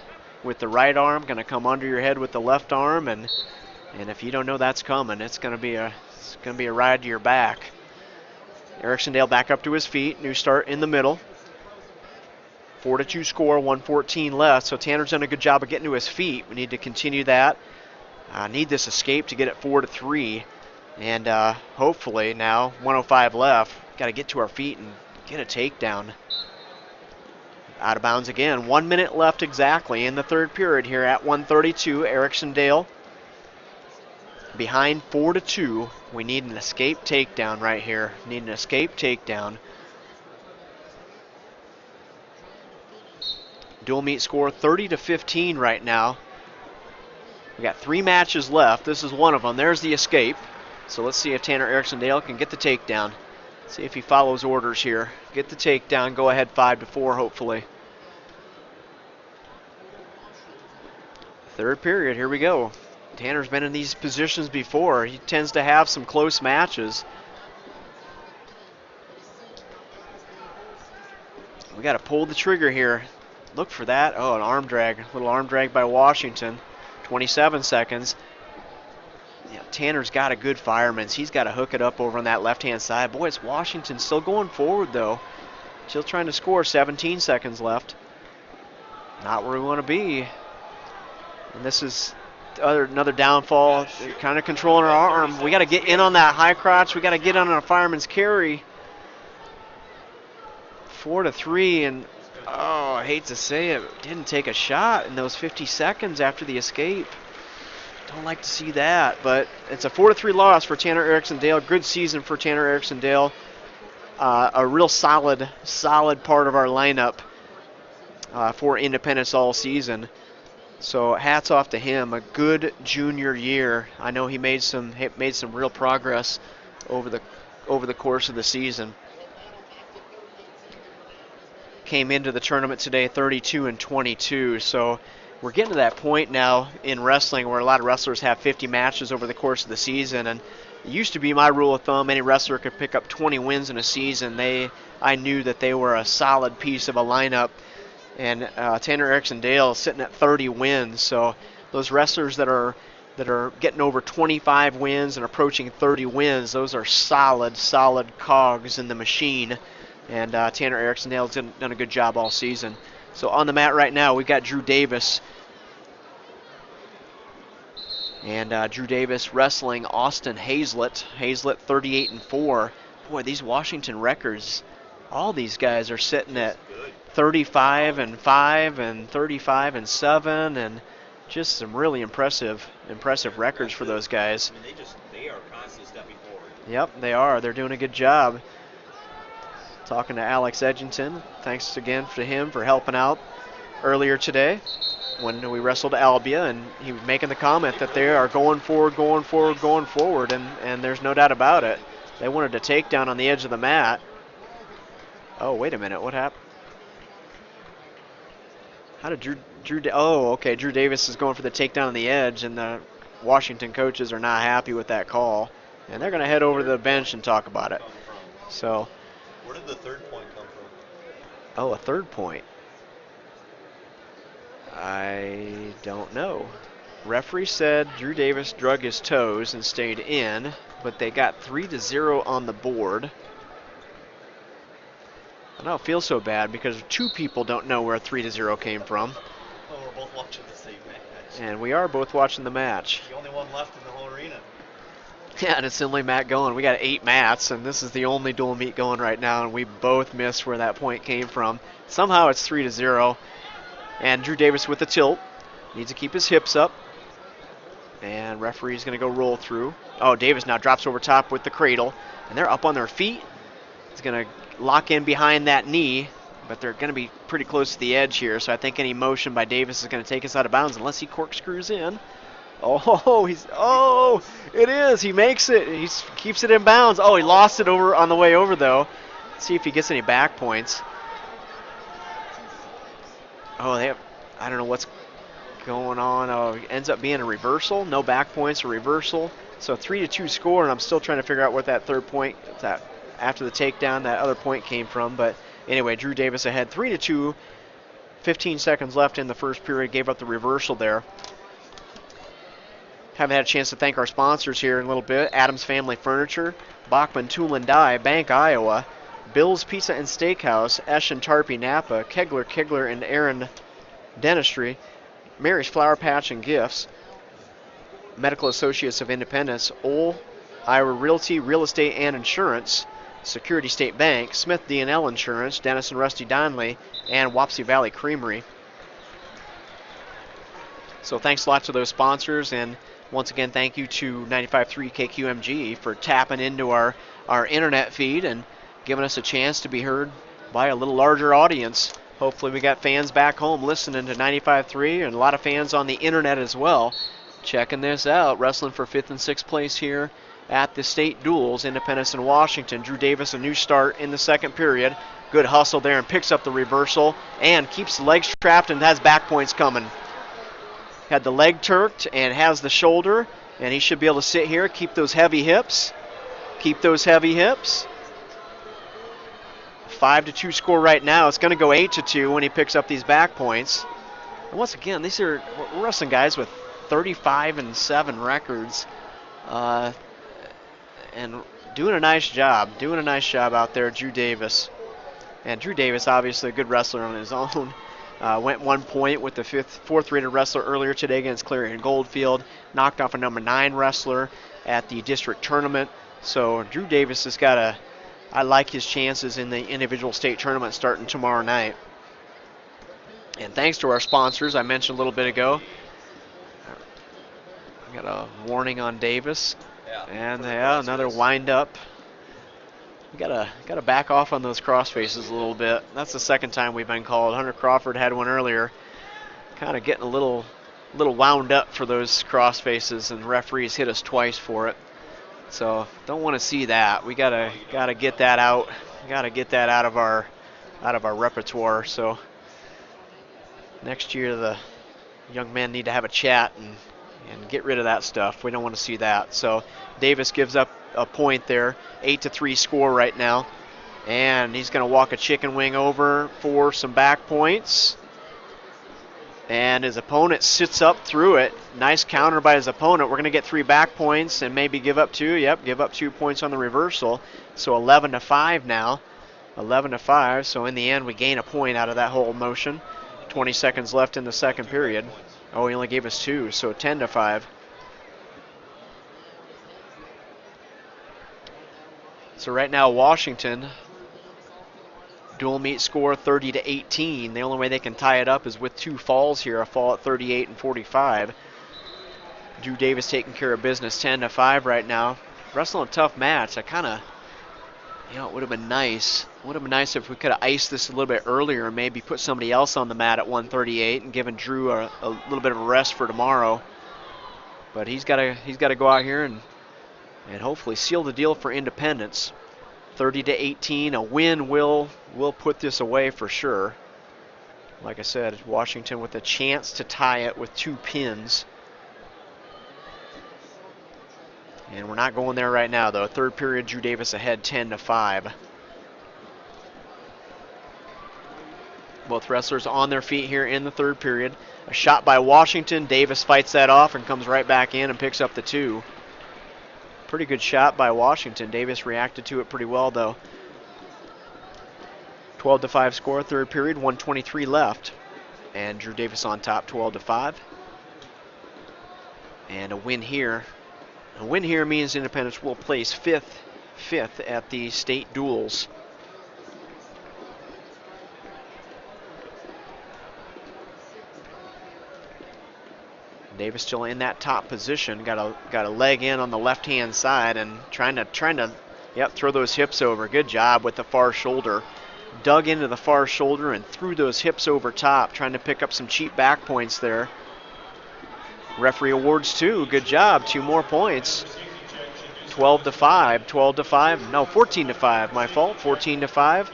with the right arm, going to come under your head with the left arm, and if you don't know that's coming, it's going to be a ride to your back. Ericksondale back up to his feet. New start in the middle. 4-2 score, 1:14 left. So Tanner's done a good job of getting to his feet. We need to continue that. Need this escape to get it 4-3. And hopefully now, 1:05 left, got to get to our feet and get a takedown. Out of bounds again. 1 minute left exactly in the third period here at 1:32. Ericksondale behind 4-2. We need an escape takedown right here. Need an escape takedown. Dual meet score 30-15 right now. We got 3 matches left. This is one of them. There's the escape. So let's see if Tanner Ericksondale can get the takedown. See if he follows orders here. Get the takedown. Go ahead 5-4 hopefully. Third period. Here we go. Tanner's been in these positions before. He tends to have some close matches. We got to pull the trigger here. Look for that. Oh, an arm drag. A little arm drag by Washington. 27 seconds. Yeah, Tanner's got a good fireman. He's got to hook it up over on that left-hand side. Boy, it's Washington still going forward, though. Still trying to score. 17 seconds left. Not where we want to be. And this is another downfall. They're kind of controlling our arm. We got to get in on that high crotch. We got to get on a fireman's carry. 4-3, and oh, I hate to say it, didn't take a shot in those 50 seconds after the escape. Don't like to see that, but it's a 4-3 loss for Tanner Ericksondale. Good season for Tanner Ericksondale. A real solid part of our lineup for Independence all season. So hats off to him. A good junior year. I know he made some real progress over the course of the season. Came into the tournament today 32-22. So we're getting to that point now in wrestling where a lot of wrestlers have 50 matches over the course of the season, and it used to be my rule of thumb, any wrestler could pick up 20 wins in a season. I knew that they were a solid piece of a lineup. And Tanner Ericksondale is sitting at 30 wins. So those wrestlers that are getting over 25 wins and approaching 30 wins, those are solid cogs in the machine. And Tanner Ericksondale's done a good job all season. So on the mat right now, we've got Drew Davis. And Drew Davis wrestling Austin Hazlett. Hazlett 38-4. Boy, these Washington records, all these guys are sitting at 35-5 and 35-7, and just some really impressive records for those guys. I mean, they are constantly stepping forward. Yep, they are. They're doing a good job. Talking to Alex Edgington. Thanks again to him for helping out earlier today when we wrestled Albia, and he was making the comment that they are going forward, and there's no doubt about it. They wanted a takedown on the edge of the mat. Oh, wait a minute. What happened? How did Drew Davis is going for the takedown on the edge, and the Washington coaches are not happy with that call, and they're going to head over to the bench and talk about it. So, where did the third point come from? Oh, a third point. I don't know. Referee said Drew Davis drug his toes and stayed in, but they got 3-0 on the board. I don't feel so bad because 2 people don't know where 3-0 came from. Well, we're both watching the same match. And we are both watching the match. The only one left in the whole arena. Yeah, and it's the only mat going. We got 8 mats, and this is the only dual meet going right now, and we both missed where that point came from. Somehow it's 3-0, and Drew Davis with the tilt. Needs to keep his hips up. And referee's going to go roll through. Oh, Davis now drops over top with the cradle, and they're up on their feet. He's going to lock in behind that knee, but they're going to be pretty close to the edge here, so I think any motion by Davis is going to take us out of bounds unless he corkscrews in. Oh, it is. He makes it. He keeps it in bounds. Oh, he lost it over on the way over though. Let's see if he gets any back points. Oh, I don't know what's going on. Oh, it ends up being a reversal. No back points, a reversal. So 3-2 score, and I'm still trying to figure out what that third point, that after the takedown, that other point came from. But anyway, Drew Davis ahead 3-2. 15 seconds left in the first period. Gave up the reversal there. Haven't had a chance to thank our sponsors here in a little bit. Adams Family Furniture, Bachman Tool and Die, Bank Iowa, Bill's Pizza and Steakhouse, Esch and Tarpey Napa, Kegler and Aaron Dentistry, Mary's Flower Patch and Gifts, Medical Associates of Independence, Ole, Iowa Realty, Real Estate and Insurance, Security State Bank, Smith D&L Insurance, Dennis and Rusty Donley, and Wapsie Valley Creamery. So thanks a lot to those sponsors, and once again, thank you to 95.3 KQMG for tapping into our internet feed and giving us a chance to be heard by a little larger audience. Hopefully we got fans back home listening to 95.3 and a lot of fans on the internet as well. Checking this out, wrestling for 5th and 6th place here at the state duels, Independence and Washington. Drew Davis, a new start in the second period. Good hustle there and picks up the reversal and keeps the legs trapped and has back points coming. Had the leg turked and has the shoulder, and he should be able to sit here, keep those heavy hips. Keep those heavy hips. 5-2 score right now. It's going to go 8-2 when he picks up these back points. And once again, we're wrestling guys with 35-7 records, and doing a nice job out there, Drew Davis. And Drew Davis, obviously a good wrestler on his own. Went 1 point with the fourth rated wrestler earlier today against Clarion Goldfield. Knocked off a number 9 wrestler at the district tournament. So Drew Davis has got I like his chances in the individual state tournament starting tomorrow night. And thanks to our sponsors, I mentioned a little bit ago. I got a warning on Davis. And another wind up. We gotta back off on those cross faces a little bit. That's the second time we've been called. Hunter Crawford had one earlier. Kind of getting a little wound up for those cross faces, and referees hit us twice for it. So don't want to see that. We gotta get that out. Gotta get that out of our repertoire. So next year the young men need to have a chat and get rid of that stuff. We don't want to see that. So Davis gives up a point there. 8-3 score right now. And he's going to walk a chicken wing over for some back points. And his opponent sits up through it. Nice counter by his opponent. We're going to get 3 back points and maybe give up 2. Yep, give up 2 points on the reversal. So 11-5 now. 11-5. So in the end, we gain a point out of that whole motion. 20 seconds left in the second period. Oh, he only gave us 2, so 10-5. So right now, Washington, dual meet score 30-18. The only way they can tie it up is with 2 falls here, a fall at 38 and 45. Drew Davis taking care of business, 10-5 right now. Wrestling a tough match. I kind of, it would have been nice. Would have been nice if we could have iced this a little bit earlier and maybe put somebody else on the mat at 138 and given Drew a little bit of a rest for tomorrow. But he's got to go out here and hopefully seal the deal for Independence. 30-18, a win will put this away for sure. Like I said, Washington with a chance to tie it with 2 pins. And we're not going there right now though. Third period, Drew Davis ahead 10-5. Both wrestlers on their feet here in the third period. A shot by Washington. Davis fights that off and comes right back in and picks up the 2. Pretty good shot by Washington. Davis reacted to it pretty well though. 12-5 score, third period, 1:23 left. And Drew Davis on top, 12-5. And a win here. A win here means Independence will place fifth at the state duels. Davis still in that top position. Got a leg in on the left-hand side and trying to throw those hips over. Good job with the far shoulder. Dug into the far shoulder and threw those hips over top, trying to pick up some cheap back points there. Referee awards 2. Good job. 2 more points. 12 to 5. 12 to 5. No, 14 to 5. My fault. 14 to 5.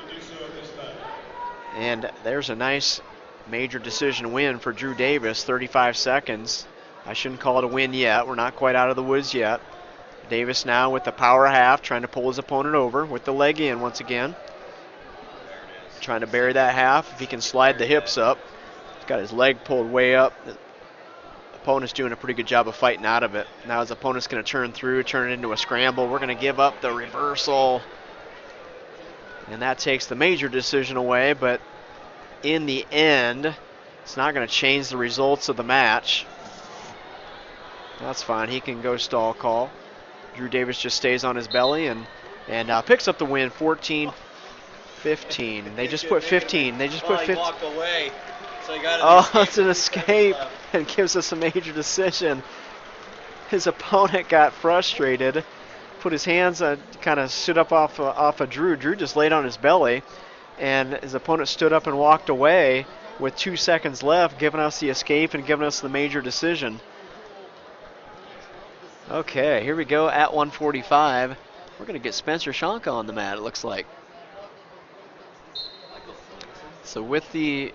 And there's a nice major decision win for Drew Davis. 35 seconds. I shouldn't call it a win yet. We're not quite out of the woods yet. Davis now with the power half, trying to pull his opponent over with the leg in once again. Trying to bury that half if he can slide the hips up. He's got his leg pulled way up. The opponent's doing a pretty good job of fighting out of it. Now his opponent's going to turn through, turn it into a scramble. We're going to give up the reversal. And that takes the major decision away, but in the end, it's not going to change the results of the match. That's fine. He can go stall call. Drew Davis just stays on his belly and picks up the win, 14-15. They just put 15. They just put 15. Walked away, so he got oh, it's an escape and gives us a major decision. His opponent got frustrated, put his hands, kind of stood up off of Drew. Drew just laid on his belly, and his opponent stood up and walked away with 2 seconds left, giving us the escape and giving us the major decision. Okay, here we go at 145. We're going to get Spencer Shonka on the mat, it looks like. So with the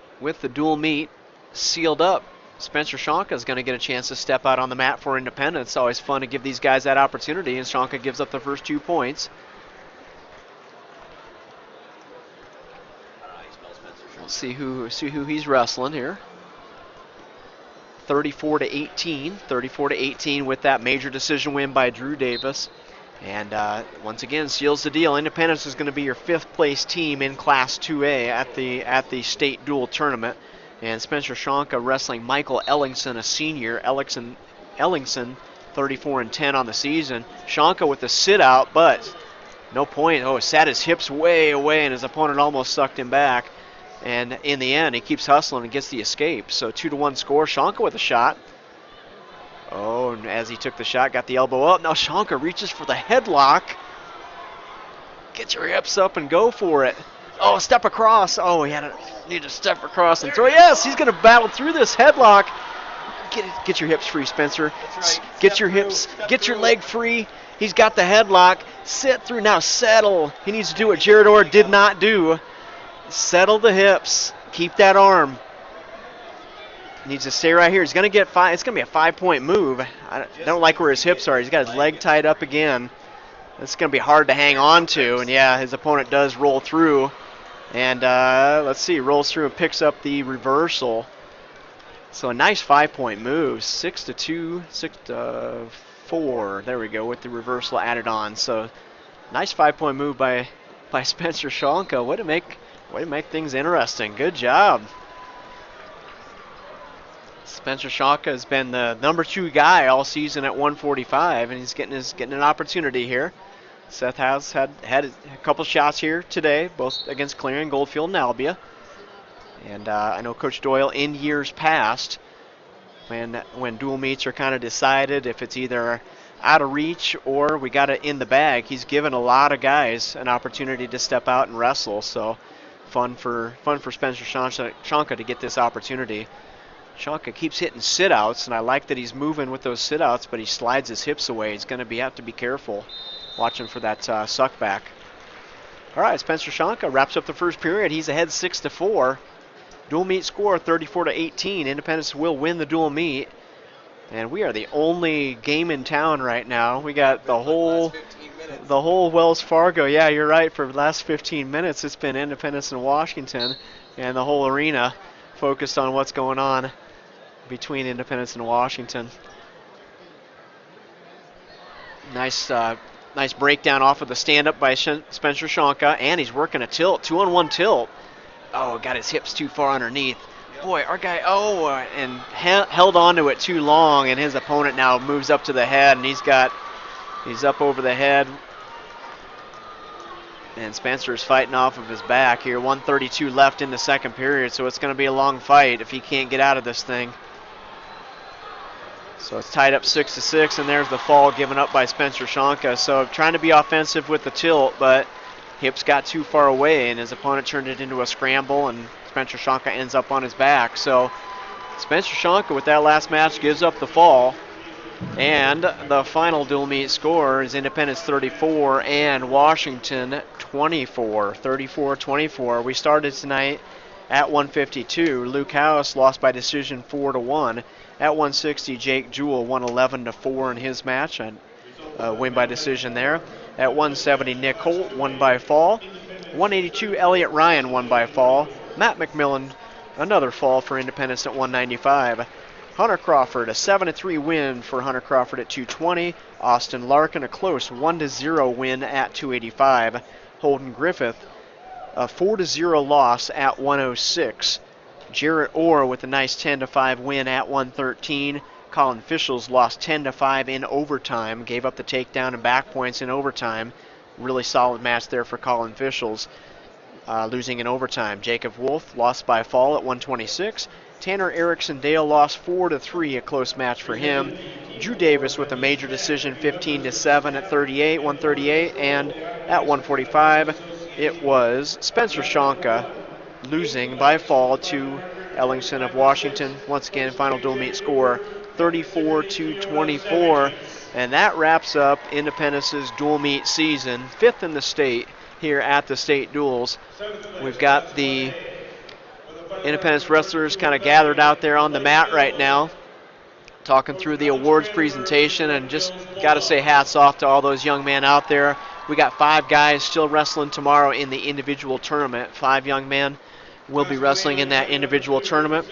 dual meet sealed up, Spencer Shonka is going to get a chance to step out on the mat for Independence. It's always fun to give these guys that opportunity, and Shonka gives up the first 2 points. We'll see who he's wrestling here. 34-18. 34-18 with that major decision win by Drew Davis. And once again, seals the deal. Independence is going to be your 5th place team in Class 2A at the state dual tournament. And Spencer Shonka wrestling Michael Ellingson, a senior. Ellingson 34-10 on the season. Shonka with the sit out, but no point. Oh, sat his hips way away, and his opponent almost sucked him back. And in the end, he keeps hustling and gets the escape. So 2-1 score. Shonka with a shot. Oh, and as he took the shot, got the elbow up. Now Shonka reaches for the headlock. Get your hips up and go for it. Oh, step across. Oh, he need to step across and throw. Yes, he's going to battle through this headlock. Get your hips free, Spencer. Right. Get your hips, get your leg free. He's got the headlock. Sit through. Now settle. He needs to do what Jared Orr did not do. Settle the hips. Keep that arm. Needs to stay right here. He's going to get 5. It's going to be a 5-point move. I don't like where his hips are. He's got his leg tied up again. It's going to be hard to hang on to. And yeah, his opponent does roll through. And let's see, rolls through and picks up the reversal. So a nice 5-point move. 6-2, 6-4. There we go, with the reversal added on. So nice 5-point move by Spencer Shonka. Way to make things interesting. Good job. Spencer Shonka has been the number 2 guy all season at 145, and he's getting an opportunity here. Seth has had a couple shots here today, both against Clarion, Goldfield, and Albia. And I know Coach Doyle, in years past, when dual meets are kind of decided, if it's either out of reach or we got it in the bag, he's given a lot of guys an opportunity to step out and wrestle. So fun for Spencer Shonka to get this opportunity. Shonka keeps hitting sit-outs, and I like that he's moving with those sit-outs, but he slides his hips away. He's going to have to be careful watching for that suck back. All right, Spencer Shonka wraps up the first period. He's ahead 6-4. Dual meet score 34-18. Independence will win the dual meet. And we are the only game in town right now. We got the whole Wells Fargo. Yeah, you're right. For the last 15 minutes, it's been Independence and Washington, and the whole arena focused on what's going on between Independence and Washington. Nice breakdown off of the stand-up by Spencer Shonka, and he's working a tilt, 2-on-1 tilt. Oh, got his hips too far underneath. Boy, our guy, and held onto it too long, and his opponent now moves up to the head, and he's up over the head. And Spencer's fighting off of his back here. 1:32 left in the second period, so it's going to be a long fight if he can't get out of this thing. So it's tied up 6-6, and there's the fall given up by Spencer Shonka. So trying to be offensive with the tilt, but hips got too far away, and his opponent turned it into a scramble, and Spencer Shonka ends up on his back. So Spencer Shonka with that last match gives up the fall. And the final dual meet score is Independence 34 and Washington 24. 34-24. We started tonight at 152. Luke House lost by decision 4-1. At 160, Jake Jewell won 11-4 in his match. Win by decision there. At 170, Nick Holt won by fall. 182, Elliot Ryan won by fall. Matt McMillan, another fall for Independence at 195. Hunter Crawford, a 7-3 win for Hunter Crawford at 220. Austin Larkin, a close 1-0 win at 285. Holden Griffith, a 4-0 loss at 106. Jarrett Orr with a nice 10-5 win at 113. Colin Fischels lost 10-5 in overtime, gave up the takedown and back points in overtime. Really solid match there for Colin Fischels, losing in overtime. Jacob Wolf lost by fall at 126. Tanner Erickson Dale lost 4-3, a close match for him. Drew Davis with a major decision, 15-7 at 138, and at 145, it was Spencer Shonka losing by fall to Ellingson of Washington. Once again, final dual meet score 34-24, and that wraps up Independence's dual meet season, 5th in the state here at the state duels. We've got the Independence wrestlers kind of gathered out there on the mat right now, talking through the awards presentation, and just got to say hats off to all those young men out there. We got 5 guys still wrestling tomorrow in the individual tournament. 5 young men will be wrestling in that individual tournament.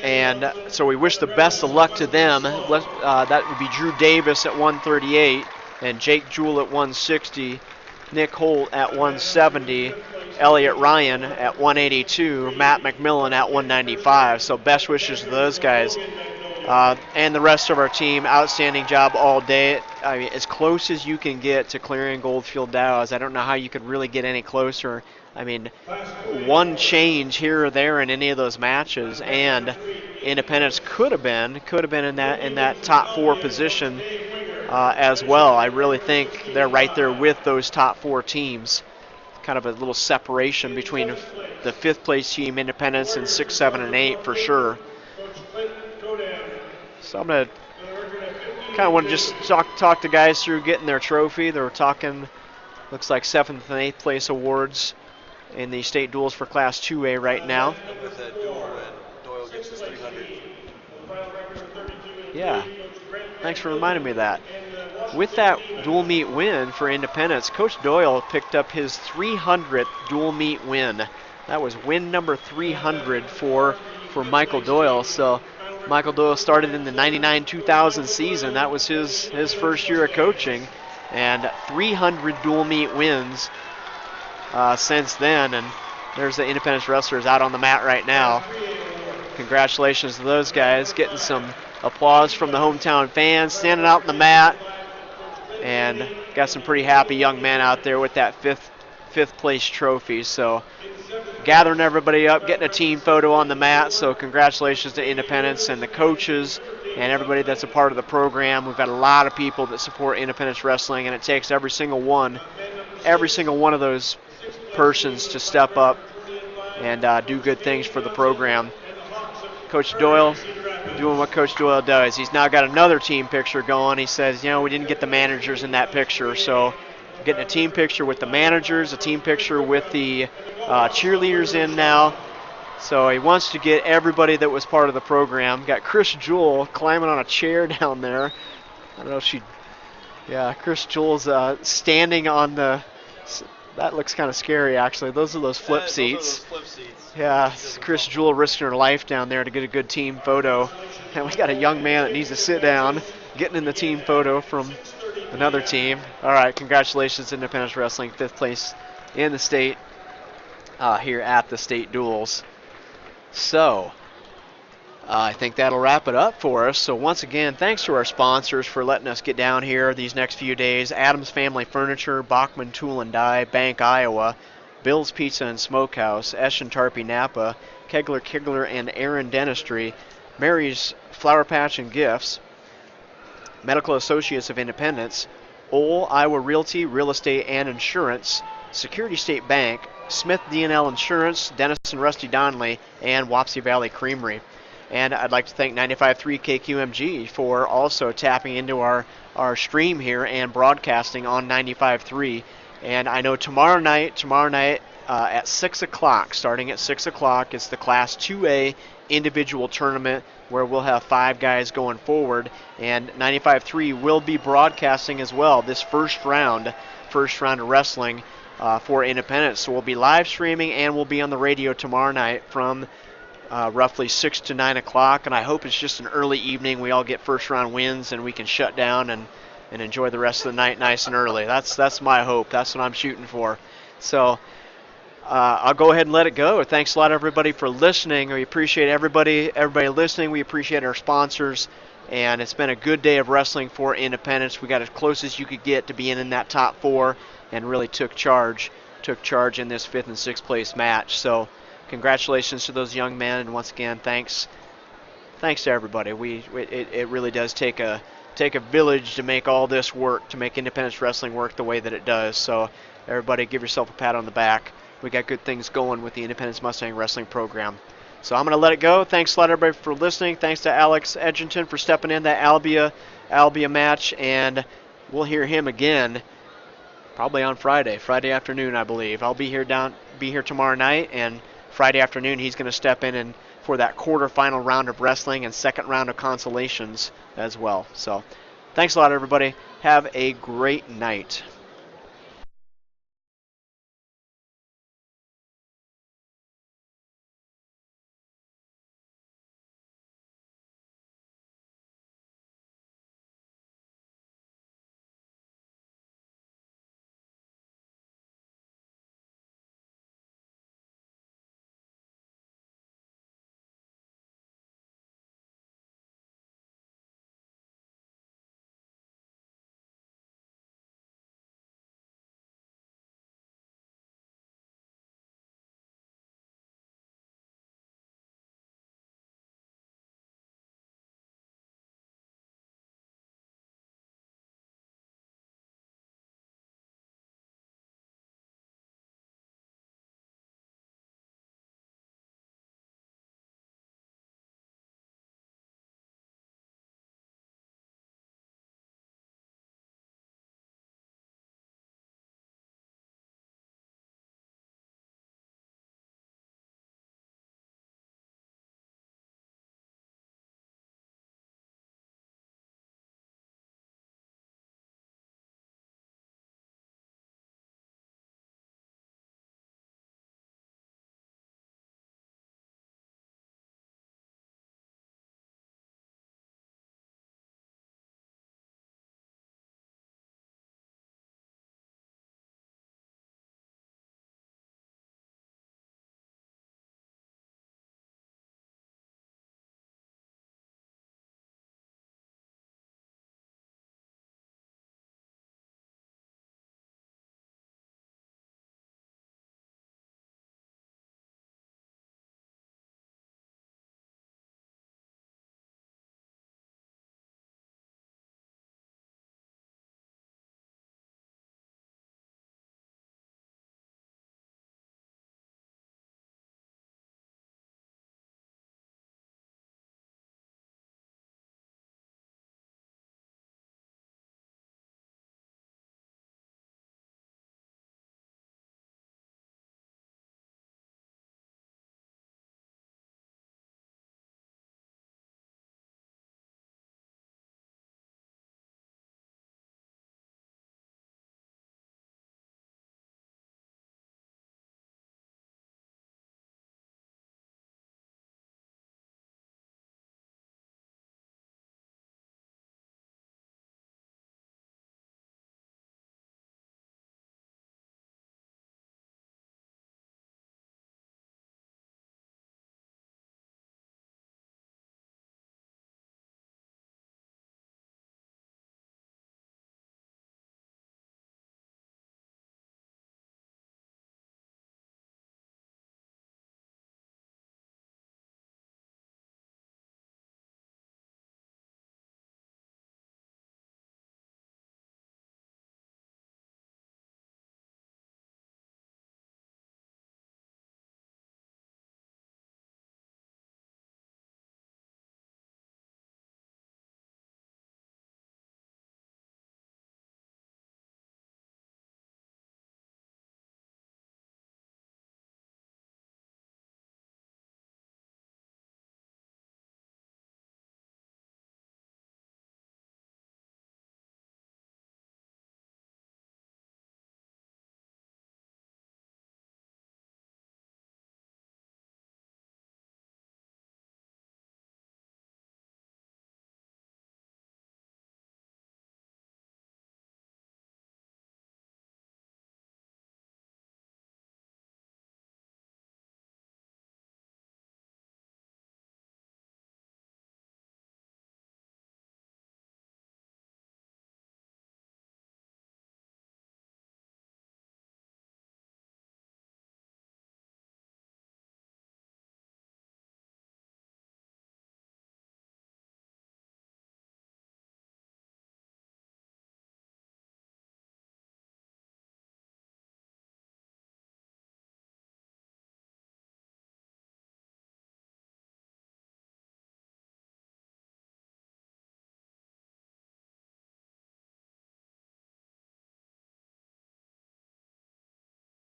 And so we wish the best of luck to them. That would be Drew Davis at 138 and Jake Jewell at 160. Nick Holt at 170, Elliot Ryan at 182, Matt McMillan at 195. So best wishes to those guys. And the rest of our team, outstanding job all day. I mean, as close as you can get to clearing Goldfield Dows. I don't know how you could really get any closer. I mean, one change here or there in any of those matches, and Independence could have been in that top 4 position as well. I really think they're right there with those top 4 teams. Kind of a little separation between the 5th place team, Independence, and 6, 7, and 8 for sure. So I'm going to kind of want to just talk to guys through getting their trophy. They're talking, looks like 7th and 8th place awards in the state duels for Class 2A right now. With that duel, Doyle gets his 300. Yeah, thanks for reminding me of that. With that dual meet win for Independence, Coach Doyle picked up his 300th dual meet win. That was win number 300 for Michael Doyle. So Michael Doyle started in the 99-2000 season. That was his first year of coaching, and 300 dual meet wins since then. And there's the Independence wrestlers out on the mat right now. Congratulations to those guys, getting some applause from the hometown fans, standing out on the mat, and got some pretty happy young men out there with that fifth place trophy. So gathering everybody up, getting a team photo on the mat. So congratulations to Independence and the coaches and everybody that's a part of the program. We've got a lot of people that support Independence Wrestling, and it takes every single one of those persons to step up and do good things for the program. Coach Doyle doing what Coach Doyle does. He's now got another team picture going. He says, we didn't get the managers in that picture, so getting a team picture with the managers, a team picture with the cheerleaders in now. So he wants to get everybody that was part of the program. Got Chris Jewell climbing on a chair down there. I don't know if Chris Jewell's standing on the, that looks kind of scary actually. Those are those flip seats. Yeah, Chris Jewell risking her life down there to get a good team photo. And we got a young man that needs to sit down, getting in the team photo from another team. All right, congratulations Independence Wrestling, 5th place in the state here at the state duels. So I think that'll wrap it up for us. So once again, thanks to our sponsors for letting us get down here these next few days. Adams Family Furniture, Bachman Tool and Die, Bank, Iowa, Bill's Pizza and Smokehouse, Esh and Tarpey Napa, Kegler and Aaron Dentistry, Mary's Flower Patch and Gifts, Medical Associates of Independence, Ole Iowa Realty, Real Estate and Insurance, Security State Bank, Smith D&L Insurance, Dennis and Rusty Donley, and Wapsie Valley Creamery. And I'd like to thank 95.3 KQMG for also tapping into our stream here and broadcasting on 95.3. And I know tomorrow night at 6 o'clock, starting at 6 o'clock, it's the Class 2A individual tournament where we'll have 5 guys going forward. And 95.3 will be broadcasting as well this first round of wrestling for Independence. So we'll be live streaming and we'll be on the radio tomorrow night from roughly 6 to 9 o'clock, and I hope it's just an early evening. We all get first round wins and we can shut down and enjoy the rest of the night nice and early. That's my hope. That's what I'm shooting for. So I'll go ahead and let it go. Thanks a lot, everybody, for listening. We appreciate everybody listening. We appreciate our sponsors, and it's been a good day of wrestling for Independence. We got as close as you could get to being in that top 4 and really took charge in this 5th and 6th place match. So congratulations to those young men, and once again, thanks to everybody. It really does take a village to make all this work, to make Independence Wrestling work the way that it does. So everybody, give yourself a pat on the back. We got good things going with the Independence Mustang Wrestling program. So I'm going to let it go. Thanks a lot, everybody, for listening. Thanks to Alex Edgerton for stepping in that Albia match, and we'll hear him again probably on Friday afternoon, I believe. I'll be here tomorrow night, and Friday afternoon, he's going to step in and for that quarterfinal round of wrestling and second round of consolations as well. So thanks a lot, everybody. Have a great night.